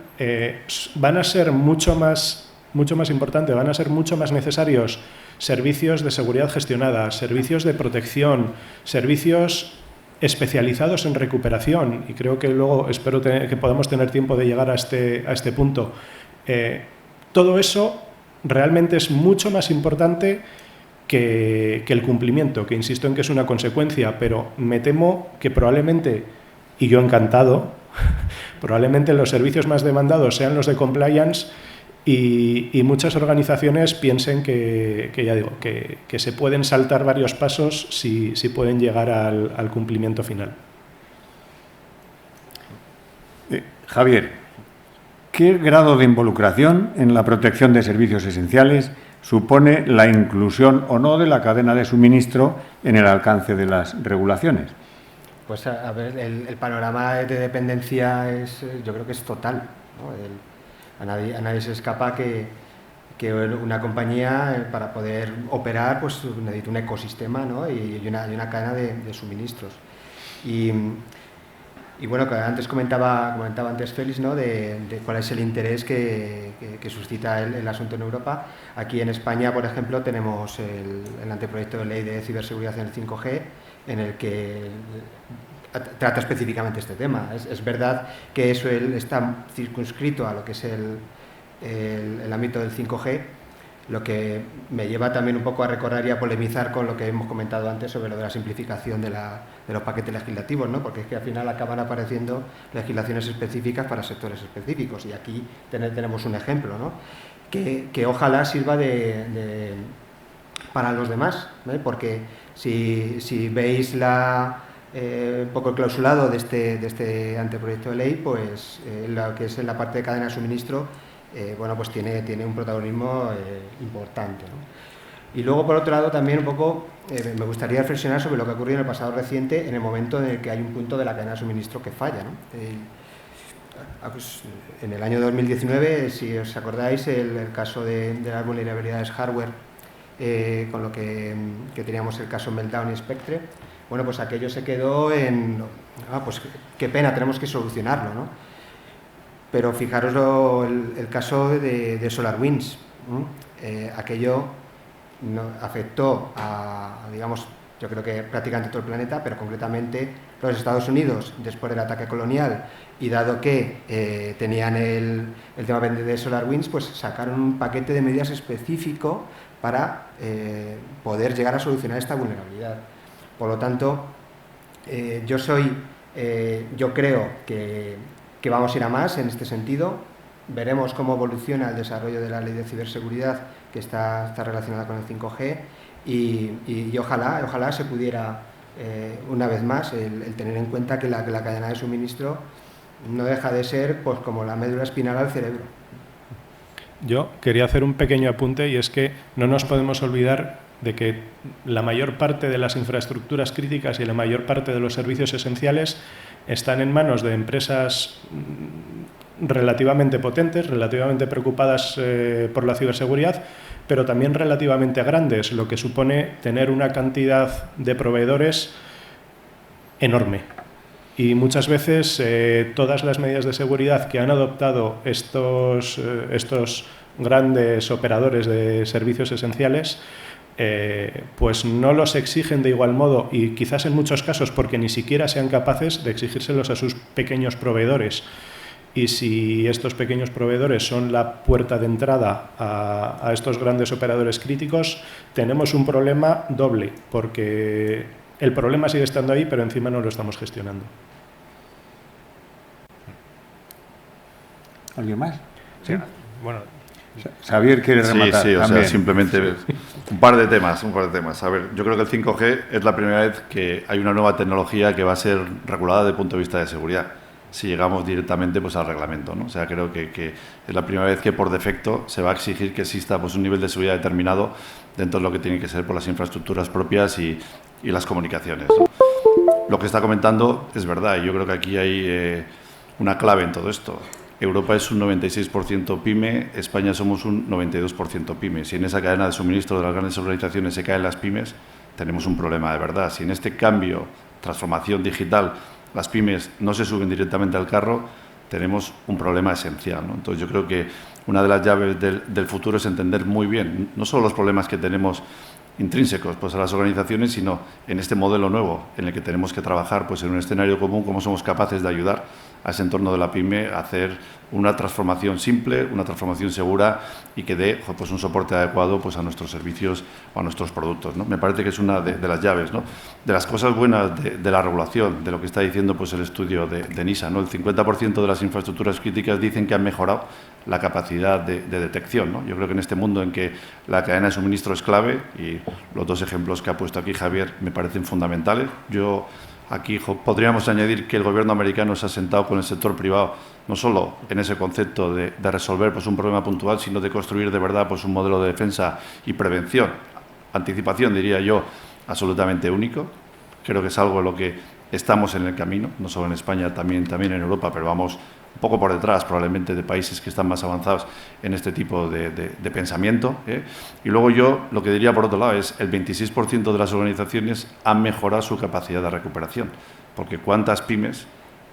van a ser mucho más importante, van a ser mucho más necesarios servicios de seguridad gestionada, servicios de protección, servicios especializados en recuperación, y creo que luego espero que podamos tener tiempo de llegar a este punto. Todo eso realmente es mucho más importante que el cumplimiento, que insisto en que es una consecuencia, pero me temo que probablemente, y yo encantado, probablemente los servicios más demandados sean los de compliance, y muchas organizaciones piensen que ya digo, que se pueden saltar varios pasos si pueden llegar al cumplimiento final. Javier, ¿qué grado de involucración en la protección de servicios esenciales supone la inclusión o no de la cadena de suministro en el alcance de las regulaciones? Pues a ver, el panorama de dependencia yo creo que es total, ¿no? A nadie se escapa que una compañía, para poder operar, pues necesita un ecosistema, ¿no? y una cadena de suministros. Y Y bueno, que antes comentaba antes Félix, ¿no? de cuál es el interés que suscita el asunto en Europa. Aquí en España, por ejemplo, tenemos el anteproyecto de ley de ciberseguridad en el 5G, en el que trata específicamente este tema. Es verdad que eso está circunscrito a lo que es el ámbito del 5G, lo que me lleva también un poco a recorrer y a polemizar con lo que hemos comentado antes sobre lo de la simplificación de los paquetes legislativos, ¿no? Porque es que al final acaban apareciendo legislaciones específicas para sectores específicos, y aquí tenemos un ejemplo, ¿no? que ojalá sirva para los demás, ¿eh? Porque si veis un poco el clausulado de este anteproyecto de ley, pues lo que es en la parte de cadena de suministro, bueno, pues tiene un protagonismo importante, ¿no? Y luego, por otro lado, también un poco me gustaría reflexionar sobre lo que ha ocurrido en el pasado reciente, en el momento en el que hay un punto de la cadena de suministro que falla, ¿no? Pues, en el año 2019, si os acordáis, el caso de las vulnerabilidades hardware, con lo que teníamos el caso Meltdown y Spectre, bueno, pues aquello se quedó en, pues qué pena, tenemos que solucionarlo, ¿no? Pero fijaros el caso de SolarWinds, aquello afectó digamos, yo creo que prácticamente todo el planeta, pero concretamente los Estados Unidos, después del ataque colonial, y dado que tenían el tema de SolarWinds, pues sacaron un paquete de medidas específico para poder llegar a solucionar esta vulnerabilidad. Por lo tanto, yo creo que vamos a ir a más en este sentido. Veremos cómo evoluciona el desarrollo de la ley de ciberseguridad, que está relacionada con el 5G, y ojalá se pudiera, una vez más, el tener en cuenta que la cadena de suministro no deja de ser, pues, como la médula espinal al cerebro. Yo quería hacer un pequeño apunte, y es que no nos podemos olvidar de que la mayor parte de las infraestructuras críticas y la mayor parte de los servicios esenciales están en manos de empresas relativamente potentes, relativamente preocupadas por la ciberseguridad, pero también relativamente grandes, lo que supone tener una cantidad de proveedores enorme. Y muchas veces todas las medidas de seguridad que han adoptado estos grandes operadores de servicios esenciales, pues no los exigen de igual modo, y quizás en muchos casos porque ni siquiera sean capaces de exigírselos a sus pequeños proveedores. Y si estos pequeños proveedores son la puerta de entrada a estos grandes operadores críticos, tenemos un problema doble, porque el problema sigue estando ahí, pero encima no lo estamos gestionando. ¿Alguien más? ¿Sí? Bueno, Xavier quiere rematar. Sí, o también. sea, simplemente un par de temas. A ver, yo creo que el 5G es la primera vez que hay una nueva tecnología que va a ser regulada desde el punto de vista de seguridad, si llegamos directamente, pues, al reglamento, ¿no? O sea, creo que es la primera vez que por defecto se va a exigir que exista, pues, un nivel de seguridad determinado dentro de lo que tiene que ser por las infraestructuras propias y las comunicaciones, ¿no? Lo que está comentando es verdad, y yo creo que aquí hay una clave en todo esto. Europa es un 96% pyme, España somos un 92% pyme. Si en esa cadena de suministro de las grandes organizaciones se caen las pymes, tenemos un problema de verdad. Si en este cambio, transformación digital, las pymes no se suben directamente al carro, tenemos un problema esencial, ¿no? Entonces, yo creo que una de las llaves del futuro es entender muy bien, no solo los problemas que tenemos intrínsecos, pues, a las organizaciones, sino en este modelo nuevo en el que tenemos que trabajar, pues, en un escenario común, cómo somos capaces de ayudar a ese entorno de la pyme a hacer una transformación simple, una transformación segura y que dé, pues, un soporte adecuado, pues, a nuestros servicios o a nuestros productos, ¿no? Me parece que es una de las llaves, ¿no? De las cosas buenas de la regulación, de lo que está diciendo, pues, el estudio de NISA, ¿no? El 50% de las infraestructuras críticas dicen que han mejorado la capacidad de detección, ¿no? Yo creo que en este mundo en que la cadena de suministro es clave, y los dos ejemplos que ha puesto aquí Javier me parecen fundamentales. Yo aquí podríamos añadir que el gobierno americano se ha sentado con el sector privado, no solo en ese concepto de resolver, pues, un problema puntual, sino de construir de verdad, pues, un modelo de defensa y prevención, anticipación, diría yo, absolutamente único. Creo que es algo en lo que estamos en el camino, no solo en España, también en Europa, pero vamos un poco por detrás probablemente de países que están más avanzados en este tipo de pensamiento, ¿eh? Y luego yo lo que diría por otro lado es el 26% de las organizaciones han mejorado su capacidad de recuperación, porque cuántas pymes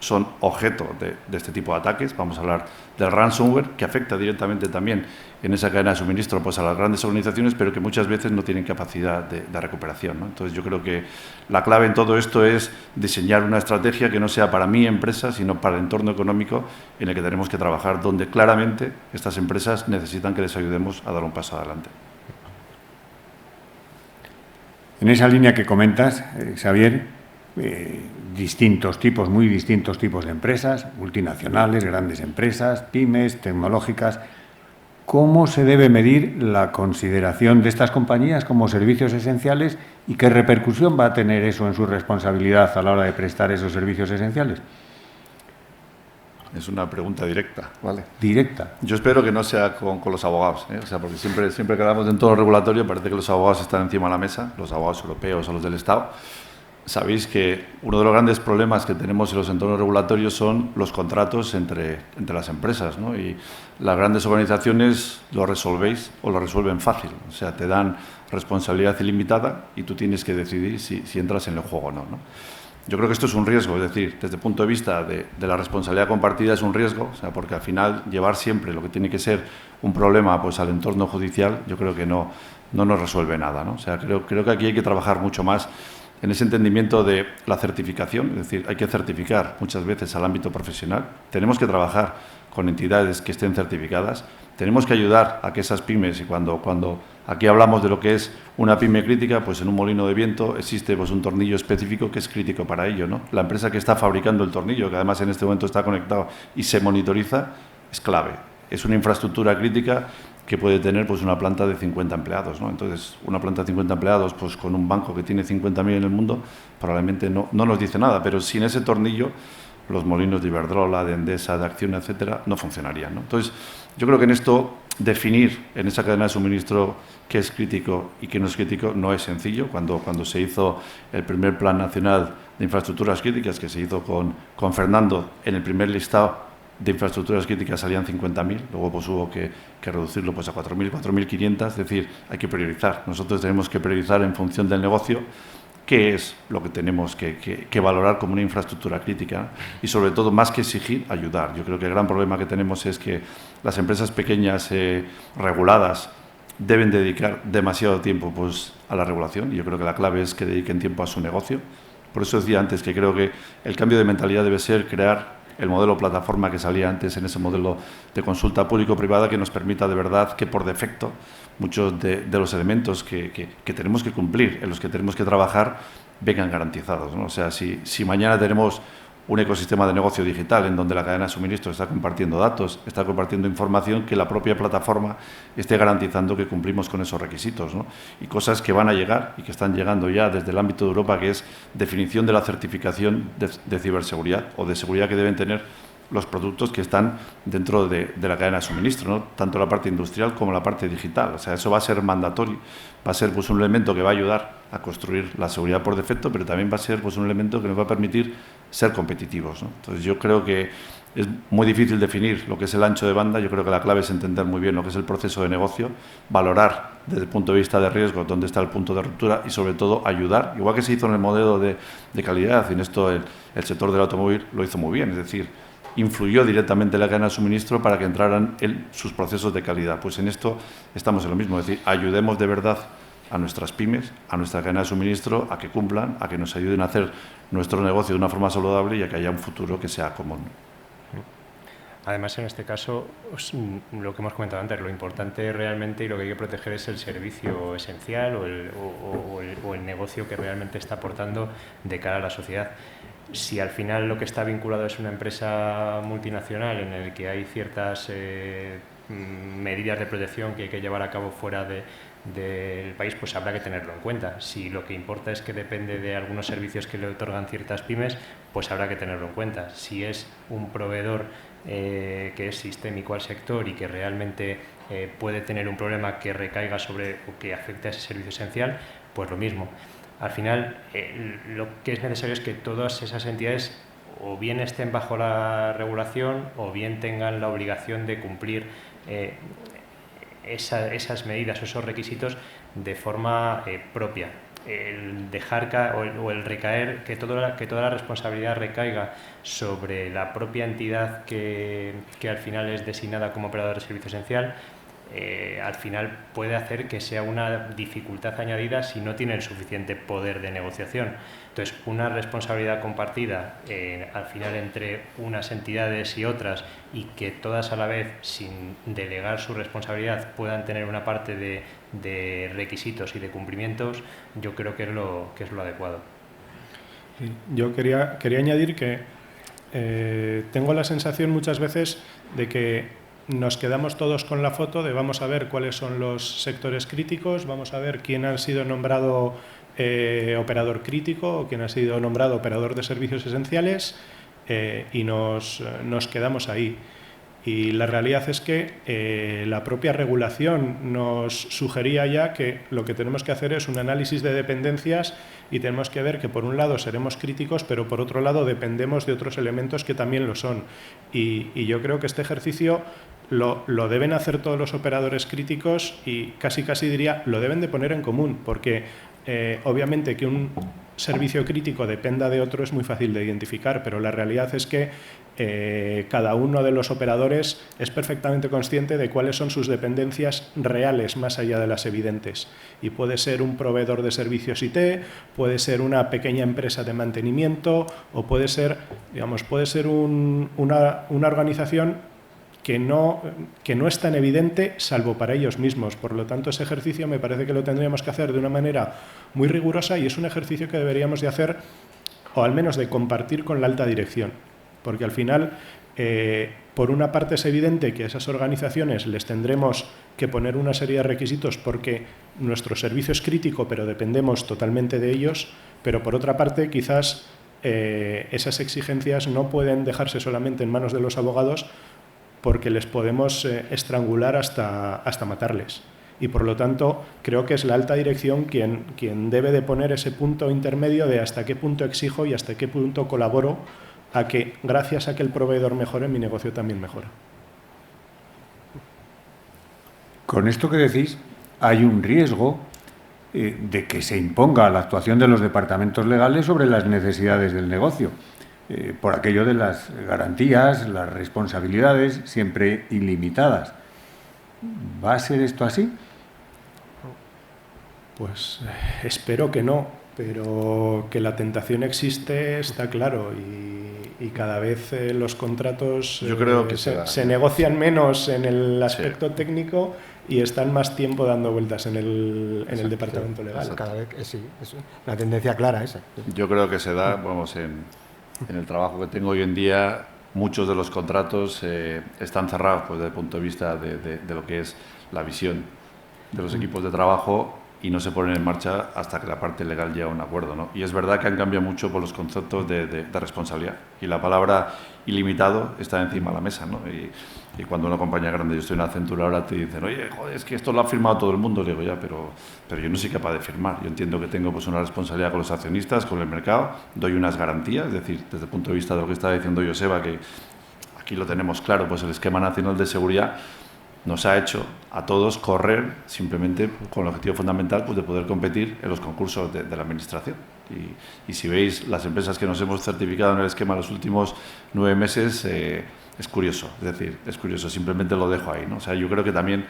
son objeto de este tipo de ataques. Vamos a hablar del ransomware, que afecta directamente también en esa cadena de suministro pues, a las grandes organizaciones, pero que muchas veces no tienen capacidad de recuperación, ¿no? Entonces, yo creo que la clave en todo esto es diseñar una estrategia que no sea para mi empresa, sino para el entorno económico en el que tenemos que trabajar, donde claramente estas empresas necesitan que les ayudemos a dar un paso adelante. En esa línea que comentas, Xavier, muy distintos tipos de empresas, multinacionales, grandes empresas, pymes, tecnológicas. ¿Cómo se debe medir la consideración de estas compañías como servicios esenciales y qué repercusión va a tener eso en su responsabilidad a la hora de prestar esos servicios esenciales? Es una pregunta directa, ¿vale? Directa. Yo espero que no sea con los abogados, ¿eh? O sea, porque siempre que hablamos de entorno regulatorio parece que los abogados están encima de la mesa, los abogados europeos o los del Estado. Sabéis que uno de los grandes problemas que tenemos en los entornos regulatorios son los contratos entre las empresas, ¿no? Y las grandes organizaciones lo resolvéis o lo resuelven fácil. O sea, te dan responsabilidad ilimitada y tú tienes que decidir si entras en el juego o no, ¿no? Yo creo que esto es un riesgo, es decir, desde el punto de vista de la responsabilidad compartida es un riesgo, o sea, porque al final llevar siempre lo que tiene que ser un problema pues, al entorno judicial, yo creo que no nos resuelve nada, ¿no? O sea, creo que aquí hay que trabajar mucho más en ese entendimiento de la certificación, es decir, hay que certificar muchas veces al ámbito profesional, tenemos que trabajar con entidades que estén certificadas, tenemos que ayudar a que esas pymes, y cuando aquí hablamos de lo que es una pyme crítica, pues en un molino de viento existe pues un tornillo específico que es crítico para ello, ¿no? La empresa que está fabricando el tornillo, que además en este momento está conectado y se monitoriza, es clave. Es una infraestructura crítica que puede tener pues una planta de 50 empleados, ¿no? Entonces, una planta de 50 empleados pues con un banco que tiene 50.000 en el mundo, probablemente no nos dice nada, pero sin ese tornillo, los molinos de Iberdrola, de Endesa, de Acciona, etcétera, no funcionarían, ¿no? Entonces, yo creo que en esto, definir en esa cadena de suministro qué es crítico y qué no es crítico no es sencillo. Cuando se hizo el primer Plan Nacional de Infraestructuras Críticas, que se hizo con Fernando, en el primer listado de infraestructuras críticas salían 50.000, luego pues hubo que reducirlo pues a 4.000, 4.500, es decir, hay que priorizar. Nosotros tenemos que priorizar en función del negocio qué es lo que tenemos que valorar como una infraestructura crítica y, sobre todo, más que exigir, ayudar. Yo creo que el gran problema que tenemos es que las empresas pequeñas reguladas deben dedicar demasiado tiempo pues, a la regulación, y yo creo que la clave es que dediquen tiempo a su negocio. Por eso decía antes que creo que el cambio de mentalidad debe ser crear el modelo plataforma que salía antes en ese modelo de consulta público-privada que nos permita de verdad que por defecto muchos de los elementos que tenemos que cumplir, en los que tenemos que trabajar, vengan garantizados, ¿no? O sea, si mañana tenemos un ecosistema de negocio digital en donde la cadena de suministro está compartiendo datos, está compartiendo información, que la propia plataforma esté garantizando que cumplimos con esos requisitos, ¿no? Y cosas que van a llegar y que están llegando ya desde el ámbito de Europa, que es definición de la certificación de ciberseguridad o de seguridad que deben tener los productos que están dentro de la cadena de suministro, ¿no? Tanto la parte industrial como la parte digital. O sea, eso va a ser mandatorio, va a ser pues, un elemento que va a ayudar a construir la seguridad por defecto, pero también va a ser pues, un elemento que nos va a permitir ser competitivos, ¿no? Entonces, yo creo que es muy difícil definir lo que es el ancho de banda. Yo creo que la clave es entender muy bien lo que es el proceso de negocio, valorar desde el punto de vista de riesgo dónde está el punto de ruptura y, sobre todo, ayudar, igual que se hizo en el modelo de calidad, y en esto el sector del automóvil lo hizo muy bien, es decir, influyó directamente en la cadena de suministro para que entraran en sus procesos de calidad. Pues en esto estamos en lo mismo, es decir, ayudemos de verdad a nuestras pymes, a nuestra cadena de suministro, a que cumplan, a que nos ayuden a hacer nuestro negocio de una forma saludable y a que haya un futuro que sea común. Además, en este caso, lo que hemos comentado antes, lo importante realmente y lo que hay que proteger es el servicio esencial o el negocio que realmente está aportando de cara a la sociedad. Si al final lo que está vinculado es una empresa multinacional en el que hay ciertas medidas de protección que hay que llevar a cabo fuera del país, pues habrá que tenerlo en cuenta. Si lo que importa es que depende de algunos servicios que le otorgan ciertas pymes, pues habrá que tenerlo en cuenta. Si es un proveedor que es sistémico al sector y que realmente puede tener un problema que recaiga sobre o que afecte a ese servicio esencial, pues lo mismo. Al final, lo que es necesario es que todas esas entidades o bien estén bajo la regulación o bien tengan la obligación de cumplir esas medidas o esos requisitos de forma propia. el dejar o el recaer, que toda la responsabilidad recaiga sobre la propia entidad que al final es designada como operador de servicio esencial, al final puede hacer que sea una dificultad añadida si no tiene el suficiente poder de negociación. Entonces, una responsabilidad compartida al final entre unas entidades y otras, y que todas a la vez, sin delegar su responsabilidad, puedan tener una parte de requisitos y de cumplimientos, yo creo que es lo adecuado. Sí, yo quería añadir que tengo la sensación muchas veces de que nos quedamos todos con la foto de vamos a ver cuáles son los sectores críticos, vamos a ver quién ha sido nombrado operador crítico o quién ha sido nombrado operador de servicios esenciales, y nos quedamos ahí. Y la realidad es que la propia regulación nos sugería ya que lo que tenemos que hacer es un análisis de dependencias, y tenemos que ver que por un lado seremos críticos, pero por otro lado dependemos de otros elementos que también lo son. Y yo creo que este ejercicio lo deben hacer todos los operadores críticos, y casi diría, lo deben de poner en común, porque obviamente que un servicio crítico dependa de otro es muy fácil de identificar, pero la realidad es que cada uno de los operadores es perfectamente consciente de cuáles son sus dependencias reales más allá de las evidentes, y puede ser un proveedor de servicios IT, puede ser una pequeña empresa de mantenimiento, o puede ser, una organización que no es tan evidente salvo para ellos mismos. Por lo tanto, ese ejercicio me parece que lo tendríamos que hacer de una manera muy rigurosa, y es un ejercicio que deberíamos de hacer, o al menos de compartir con la alta dirección, porque al final, por una parte es evidente que a esas organizaciones les tendremos que poner una serie de requisitos porque nuestro servicio es crítico, pero dependemos totalmente de ellos, pero por otra parte quizás esas exigencias no pueden dejarse solamente en manos de los abogados, porque les podemos estrangular hasta matarles. Y por lo tanto, creo que es la alta dirección quien debe de poner ese punto intermedio de hasta qué punto exijo y hasta qué punto colaboro a que, gracias a que el proveedor mejore, mi negocio también mejora. Con esto que decís, hay un riesgo de que se imponga la actuación de los departamentos legales sobre las necesidades del negocio. Por aquello de las garantías, las responsabilidades siempre ilimitadas. ¿Va a ser esto así? Pues espero que no, pero que la tentación existe está claro, y cada vez los contratos Yo creo que se negocian menos en el aspecto técnico y están más tiempo dando vueltas en el departamento legal. Cada vez sí, es una tendencia clara esa. Yo creo que se da, vamos, en el trabajo que tengo hoy en día, muchos de los contratos están cerrados pues, desde el punto de vista de lo que es la visión de los equipos de trabajo, y no se ponen en marcha hasta que la parte legal llega a un acuerdo, ¿no? Y es verdad que han cambiado mucho por los conceptos de responsabilidad, y la palabra ilimitado está encima de la mesa, ¿no? Y cuando una compañía grande, yo estoy en Accenture ahora, te dicen, oye, joder, es que esto lo ha firmado todo el mundo. Le digo, ya, pero yo no soy capaz de firmar. Yo entiendo que tengo pues una responsabilidad con los accionistas, con el mercado, doy unas garantías, es decir, desde el punto de vista de lo que estaba diciendo Joseba, que aquí lo tenemos claro, pues el Esquema Nacional de Seguridad nos ha hecho a todos correr simplemente con el objetivo fundamental pues, de poder competir en los concursos de la Administración. Y si veis las empresas que nos hemos certificado en el esquema en los últimos 9 meses, es curioso, es decir, es curioso, simplemente lo dejo ahí, ¿no? O sea, yo creo que también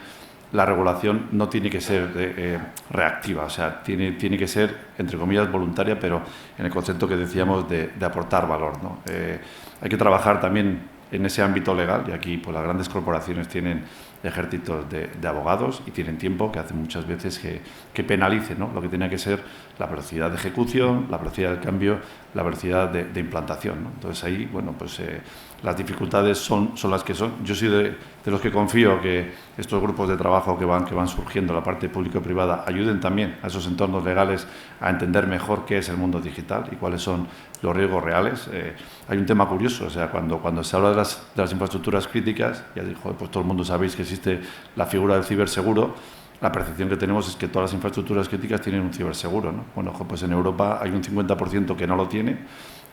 la regulación no tiene que ser reactiva, o sea, tiene que ser, entre comillas, voluntaria, pero en el concepto que decíamos de aportar valor, ¿no? Hay que trabajar también en ese ámbito legal, y aquí pues, las grandes corporaciones tienen ejércitos de abogados y tienen tiempo que hacen muchas veces que penalice, ¿no? Lo que tiene que ser la velocidad de ejecución, la velocidad del cambio, la velocidad de implantación, ¿no? Entonces ahí, bueno, pues las dificultades son las que son. Yo soy de los que confío que estos grupos de trabajo que van surgiendo, la parte público-privada, ayuden también a esos entornos legales a entender mejor qué es el mundo digital y cuáles son los riesgos reales. Hay un tema curioso, o sea, cuando se habla de las infraestructuras críticas, ya dijo, pues todo el mundo sabéis que existe la figura del ciberseguro. La percepción que tenemos es que todas las infraestructuras críticas tienen un ciberseguro, ¿no? Bueno, pues en Europa hay un 50% que no lo tiene,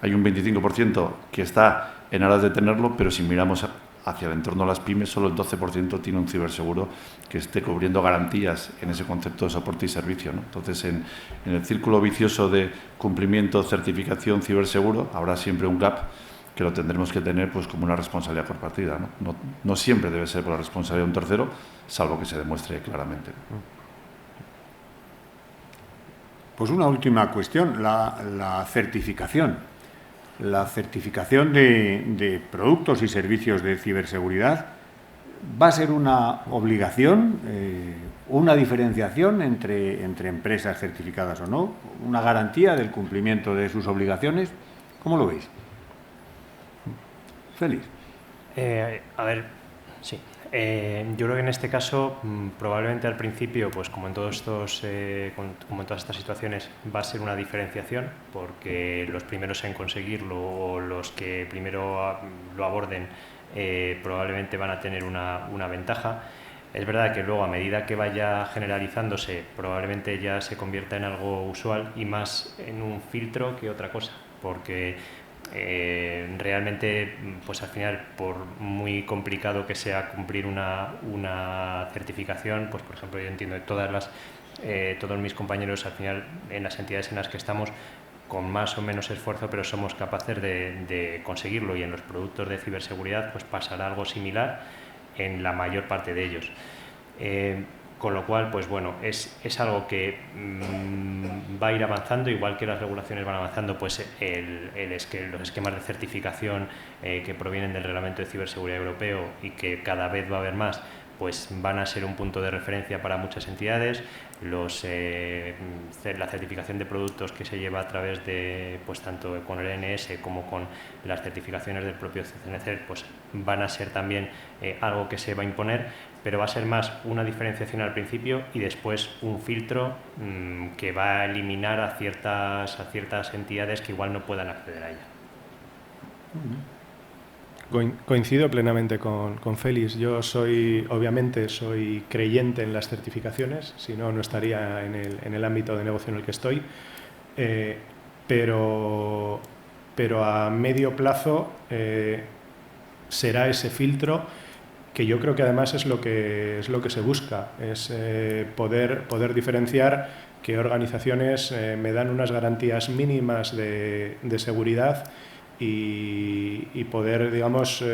hay un 25% que está en aras de tenerlo, pero si miramos hacia el entorno de las pymes, solo el 12% tiene un ciberseguro que esté cubriendo garantías en ese concepto de soporte y servicio, ¿no? Entonces, en el círculo vicioso de cumplimiento, certificación, ciberseguro, habrá siempre un gap que lo tendremos que tener pues como una responsabilidad compartida, ¿no? No siempre debe ser por la responsabilidad de un tercero, salvo que se demuestre claramente. Pues una última cuestión, la certificación. La certificación de productos y servicios de ciberseguridad va a ser una obligación, una diferenciación entre empresas certificadas o no, una garantía del cumplimiento de sus obligaciones. ¿Cómo lo veis? Félix. A ver, sí. Yo creo que en este caso, probablemente al principio, pues como en todos estos, como en todas estas situaciones, va a ser una diferenciación, porque los primeros en conseguirlo o los que primero lo aborden probablemente van a tener una ventaja. Es verdad que luego, a medida que vaya generalizándose, probablemente ya se convierta en algo usual y más en un filtro que otra cosa, porque realmente, pues al final, por muy complicado que sea cumplir una certificación, pues por ejemplo, yo entiendo que todos mis compañeros, al final, en las entidades en las que estamos, con más o menos esfuerzo, pero somos capaces de conseguirlo, y en los productos de ciberseguridad pues pasará algo similar en la mayor parte de ellos. Con lo cual, pues bueno, es algo que va a ir avanzando, igual que las regulaciones van avanzando, pues los esquemas de certificación que provienen del Reglamento de Ciberseguridad Europeo y que cada vez va a haber más, pues van a ser un punto de referencia para muchas entidades. La certificación de productos que se lleva a través de, pues tanto con el ENS como con las certificaciones del propio CCNCERT, pues van a ser también algo que se va a imponer, pero va a ser más una diferenciación al principio y después un filtro que va a eliminar a ciertas entidades que igual no puedan acceder a ella. Coincido plenamente con Félix. Yo obviamente soy creyente en las certificaciones, si no, no estaría en el ámbito de negocio en el que estoy, pero a medio plazo será ese filtro, que yo creo que además es lo que se busca, es poder diferenciar qué organizaciones me dan unas garantías mínimas de seguridad y poder, digamos,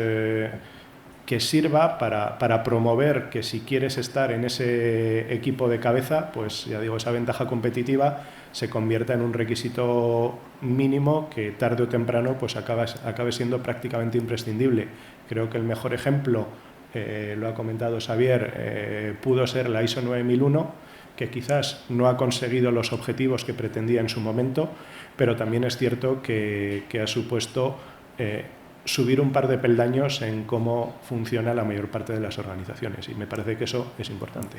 que sirva para promover que si quieres estar en ese equipo de cabeza, pues ya digo, esa ventaja competitiva se convierta en un requisito mínimo que tarde o temprano pues acabe siendo prácticamente imprescindible. Creo que el mejor ejemplo, lo ha comentado Xavier, pudo ser la ISO 9001, que quizás no ha conseguido los objetivos que pretendía en su momento, pero también es cierto que ha supuesto subir un par de peldaños en cómo funciona la mayor parte de las organizaciones, y me parece que eso es importante.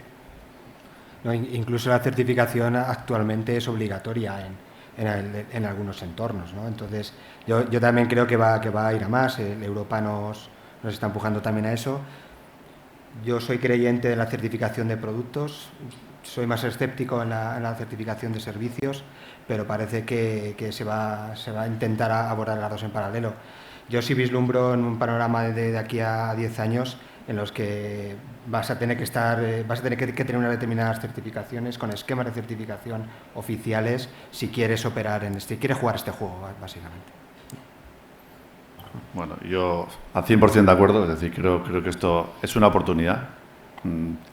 No, incluso la certificación actualmente es obligatoria en algunos entornos, ¿no? Entonces, yo también creo que va a ir a más. Europa nos está empujando también a eso. Yo soy creyente de la certificación de productos, soy más escéptico en la certificación de servicios, pero parece que se va a intentar abordar las dos en paralelo. Yo sí vislumbro en un panorama de aquí a 10 años en los que vas a tener que tener unas determinadas certificaciones con esquemas de certificación oficiales si quieres operar quieres jugar este juego, básicamente. Bueno, yo al 100% de acuerdo, es decir, creo que esto es una oportunidad.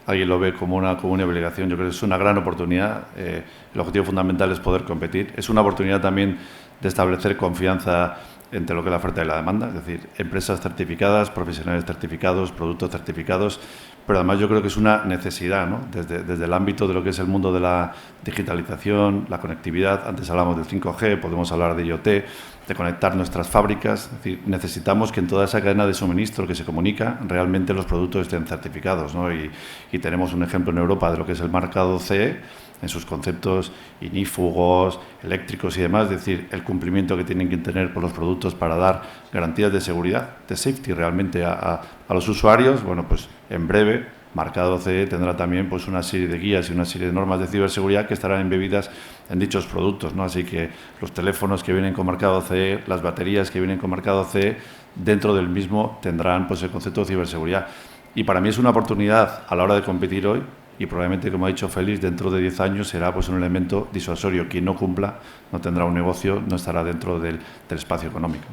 Alguien lo ve como una obligación, yo creo que es una gran oportunidad. El objetivo fundamental es poder competir. Es una oportunidad también de establecer confianza entre lo que es la oferta y la demanda, es decir, empresas certificadas, profesionales certificados, productos certificados, pero además yo creo que es una necesidad, ¿no? Desde el ámbito de lo que es el mundo de la digitalización, la conectividad. Antes hablamos del 5G, podemos hablar de IoT, de conectar nuestras fábricas. Es decir, necesitamos que en toda esa cadena de suministro que se comunica realmente los productos estén certificados, ¿no? Y tenemos un ejemplo en Europa de lo que es el mercado CE, en sus conceptos inífugos, eléctricos y demás, es decir, el cumplimiento que tienen que tener por los productos para dar garantías de seguridad, de safety realmente a los usuarios. Bueno, pues en breve marcado CE tendrá también pues una serie de guías y una serie de normas de ciberseguridad que estarán embebidas en dichos productos, ¿no? Así que los teléfonos que vienen con marcado CE, las baterías que vienen con marcado CE, dentro del mismo tendrán pues el concepto de ciberseguridad. Y para mí es una oportunidad a la hora de competir hoy, y probablemente, como ha dicho Félix, dentro de 10 años será pues un elemento disuasorio. Quien no cumpla no tendrá un negocio, no estará dentro del espacio económico.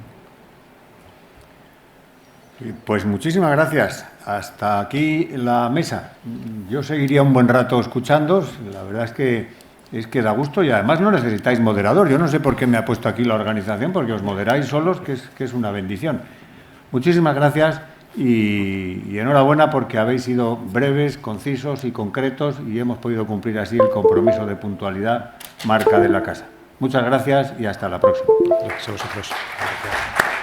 Pues muchísimas gracias. Hasta aquí la mesa. Yo seguiría un buen rato escuchándoos. La verdad es que da gusto y además no necesitáis moderador. Yo no sé por qué me ha puesto aquí la organización, porque os moderáis solos, que es una bendición. Muchísimas gracias y enhorabuena porque habéis sido breves, concisos y concretos y hemos podido cumplir así el compromiso de puntualidad, marca de la casa. Muchas gracias y hasta la próxima. Gracias a vosotros. Gracias.